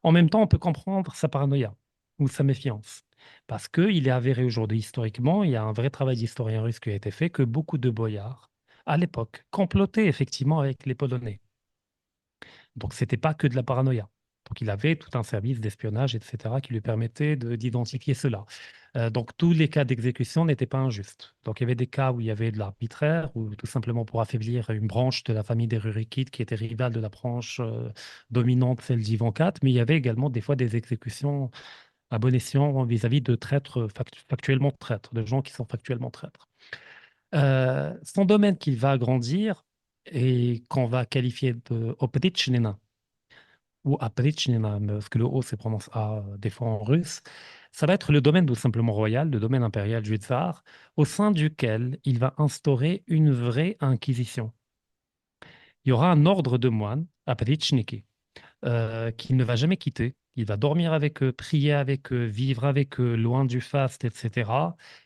F: En même temps, on peut comprendre sa paranoïa ou sa méfiance. Parce qu'il est avéré aujourd'hui historiquement, il y a un vrai travail d'historien russe qui a été fait, que beaucoup de boyards, à l'époque, complotaient effectivement avec les Polonais. Donc, ce n'était pas que de la paranoïa. Donc, il avait tout un service d'espionnage, etc., qui lui permettait d'identifier cela. Donc, tous les cas d'exécution n'étaient pas injustes. Donc, il y avait des cas où il y avait de l'arbitraire, ou tout simplement pour affaiblir une branche de la famille des Rurikides qui était rivale de la branche dominante, celle d'Ivan IV, mais il y avait également des fois des exécutions à bon escient vis-à-vis de traîtres, factuellement traîtres, de gens qui sont factuellement traîtres. Son domaine qu'il va agrandir et qu'on va qualifier de Oprichnina ou Aprichnina, parce que le O se prononce A des fois en russe, ça va être le domaine tout simplement royal, le domaine impérial du tsar, au sein duquel il va instaurer une vraie inquisition. Il y aura un ordre de moines, Aprichniki, qu'il ne va jamais quitter. Il va dormir avec eux, prier avec eux, vivre avec eux, loin du faste, etc.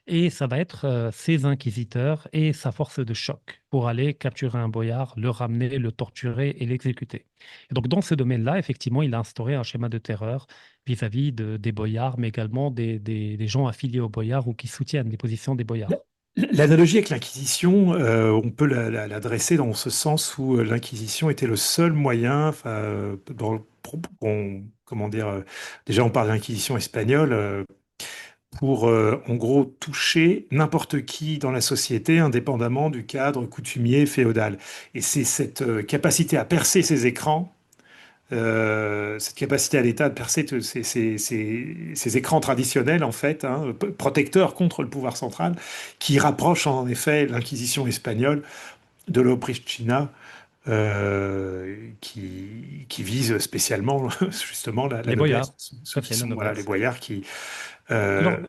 F: Et ça va être ses inquisiteurs et sa force de choc pour aller capturer un boyard, le ramener, le torturer et l'exécuter. Et donc, dans ce domaine-là, effectivement, il a instauré un schéma de terreur vis-à-vis des boyards, mais également des gens affiliés aux boyards ou qui soutiennent les positions des boyards.
E: L'analogie avec l'Inquisition, on peut la dresser dans ce sens où l'Inquisition était le seul moyen, enfin, comment dire, déjà on parle d'Inquisition espagnole, pour en gros toucher n'importe qui dans la société, indépendamment du cadre coutumier féodal. Et c'est cette capacité à percer ces écrans, cette capacité à l'État de percer ces écrans traditionnels, en fait, hein, protecteurs contre le pouvoir central, qui rapproche en effet l'Inquisition espagnole de l'Oprichnina qui vise spécialement justement la
F: Les
E: noblesse,
F: boyards,
E: ceux
F: tout à
E: qui
F: fait, la
E: sont voilà, les
F: noblesse.
E: boyards qui... euh,
F: Alors,
E: oui,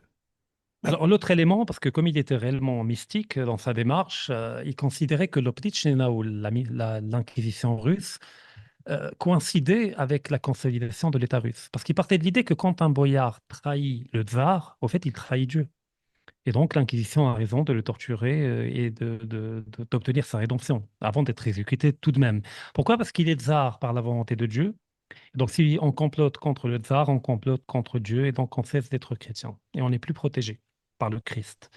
F: alors, l'autre élément, parce que comme il était réellement mystique dans sa démarche, il considérait que l'Optichnina ou l'Inquisition russe coïncidait avec la consolidation de l'État russe. Parce qu'il partait de l'idée que quand un boyard trahit le tsar, au fait, il trahit Dieu. Et donc, l'Inquisition a raison de le torturer et d'obtenir sa rédemption, avant d'être exécuté tout de même. Pourquoi? Parce qu'il est tsar par la volonté de Dieu. Donc, si on complote contre le tsar, on complote contre Dieu, et donc on cesse d'être chrétien. Et on n'est plus protégé par le Christ.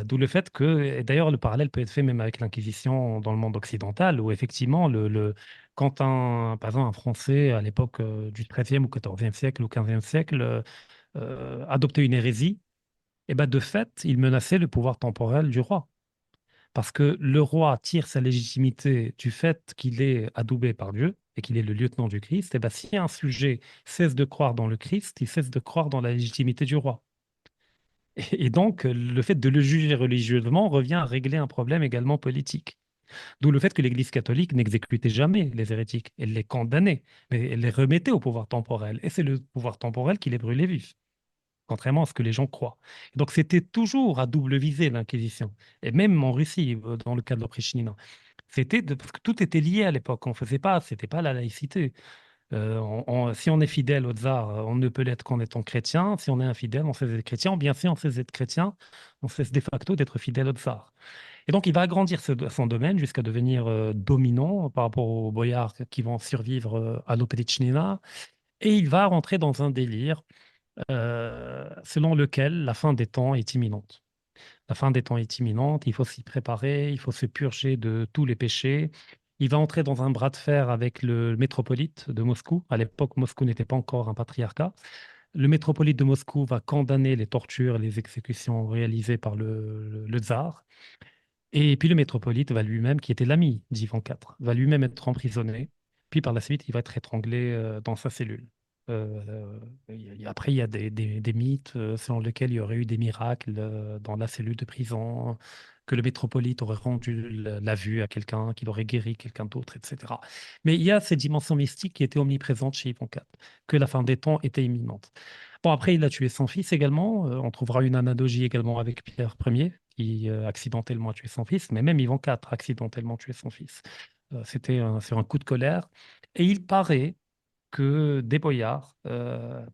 F: D'où le fait que, et d'ailleurs, le parallèle peut être fait même avec l'Inquisition dans le monde occidental, où effectivement, quand par exemple, un Français à l'époque du XIIIe ou XIVe siècle ou XVe siècle adoptait une hérésie, et ben de fait, il menaçait le pouvoir temporel du roi. Parce que le roi tire sa légitimité du fait qu'il est adoubé par Dieu et qu'il est le lieutenant du Christ. Et ben, si un sujet cesse de croire dans le Christ, il cesse de croire dans la légitimité du roi. Et donc, le fait de le juger religieusement revient à régler un problème également politique. D'où le fait que l'Église catholique n'exécutait jamais les hérétiques. Elle les condamnait, mais elle les remettait au pouvoir temporel. Et c'est le pouvoir temporel qui les brûlait vifs, contrairement à ce que les gens croient. Donc c'était toujours à double visée l'Inquisition. Et même en Russie, dans le cas de l'Oprechnina. Parce que tout était lié à l'époque. C'était pas la laïcité. Si on est fidèle au tsar, on ne peut l'être qu'en étant chrétien. Si on est infidèle, on cesse d'être chrétien. Ou bien si on cesse d'être chrétien, on cesse de facto d'être fidèle au tsar. Et donc il va agrandir son domaine jusqu'à devenir dominant par rapport aux boyards qui vont survivre à l'Oprechnina. Et il va rentrer dans un délire selon lequel la fin des temps est imminente. La fin des temps est imminente, il faut s'y préparer, il faut se purger de tous les péchés. Il va entrer dans un bras de fer avec le métropolite de Moscou. À l'époque, Moscou n'était pas encore un patriarcat. Le métropolite de Moscou va condamner les tortures, les exécutions réalisées par le tsar. Et puis le métropolite va lui-même, qui était l'ami d'Ivan IV, va lui-même être emprisonné. Puis par la suite, il va être étranglé dans sa cellule. Après, il y a des mythes selon lesquels il y aurait eu des miracles dans la cellule de prison, que le métropolite aurait rendu la vue à quelqu'un, qu'il aurait guéri quelqu'un d'autre, etc. Mais il y a ces dimensions mystiques qui étaient omniprésentes chez Ivan IV, que la fin des temps était imminente. Bon, après, il a tué son fils également. On trouvera une analogie également avec Pierre Ier, qui accidentellement a tué son fils, mais même Ivan IV a accidentellement tué son fils. C'était sur un coup de colère. Et il paraît que des boyards,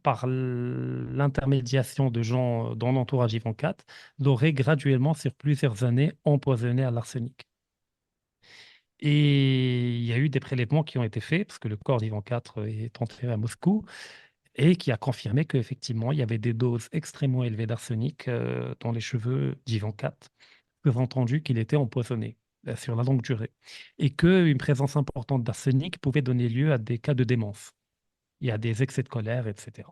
F: par l'intermédiation de gens dans l'entourage d'Ivan IV, l'auraient graduellement, sur plusieurs années, empoisonné à l'arsenic. Et il y a eu des prélèvements qui ont été faits, parce que le corps d'Ivan IV est enterré à Moscou, et qui a confirmé qu'effectivement, il y avait des doses extrêmement élevées d'arsenic dans les cheveux d'Ivan IV, entendu qu'il était empoisonné sur la longue durée, et qu'une présence importante d'arsenic pouvait donner lieu à des cas de démence. Il y a des excès de colère, etc.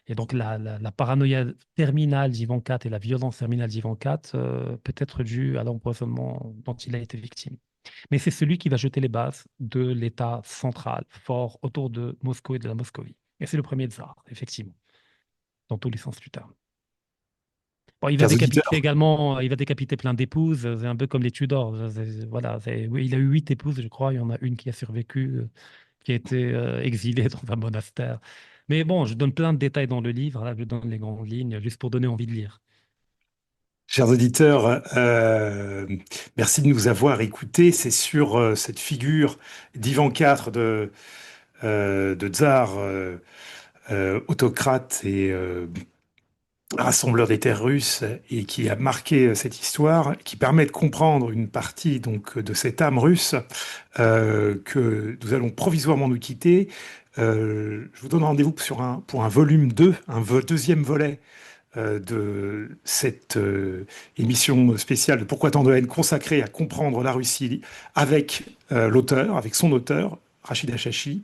F: Et donc la paranoïa terminale d'Ivan IV et la violence terminale d'Ivan IV peut être due à l'empoisonnement dont il a été victime. Mais c'est celui qui va jeter les bases de l'État central, fort autour de Moscou et de la Moscovie. Et c'est le premier tsar, effectivement, dans tous les sens du terme. Bon, il va
E: chers
F: décapiter
E: auditeurs,
F: également, il va décapiter plein d'épouses, c'est un peu comme les Tudors. Voilà, oui, il a eu 8 épouses, je crois, il y en a une qui a survécu, qui a été exilée dans un monastère. Mais bon, je donne plein de détails dans le livre, là, je donne les grandes lignes, juste pour donner envie de lire.
E: chers auditeurs, merci de nous avoir écoutés. C'est sur cette figure d'Ivan IV, de tsar, autocrate et rassembleur des terres russes, et qui a marqué cette histoire, qui permet de comprendre une partie donc de cette âme russe, que nous allons provisoirement nous quitter. Je vous donne rendez-vous pour un volume 2, deuxième volet de cette émission spéciale de Pourquoi tant de haine, consacrée à comprendre la Russie avec avec son auteur, Rachid Achachi.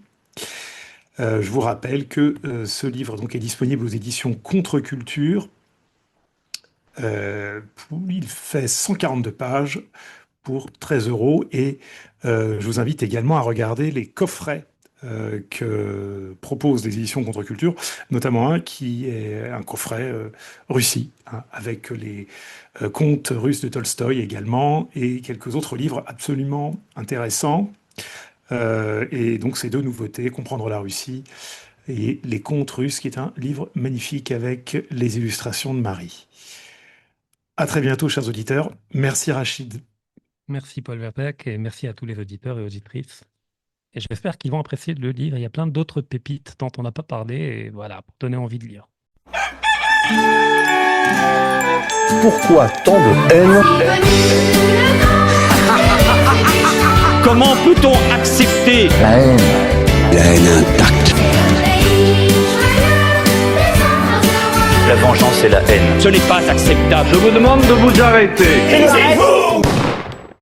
E: Je vous rappelle que ce livre donc, est disponible aux éditions Contre-Culture. Il fait 142 pages pour 13 euros, et je vous invite également à regarder les coffrets que proposent les éditions Contre-Culture, notamment un qui est un coffret Russie, hein, avec les contes russes de Tolstoï également, et quelques autres livres absolument intéressants. Et donc ces deux nouveautés, Comprendre la Russie et Les contes russes, qui est un livre magnifique avec les illustrations de Marie. À très bientôt, chers auditeurs. Merci Rachid.
F: Merci Paul Verbeek et merci à tous les auditeurs et auditrices. Et j'espère qu'ils vont apprécier le livre. Il y a plein d'autres pépites dont on n'a pas parlé et voilà, pour donner envie de lire.
A: Pourquoi tant de haine?
B: Comment peut-on accepter
C: La haine intacte.
B: la vengeance et la haine? Ce n'est pas acceptable.
D: Je vous demande de vous arrêter.
B: C'est vous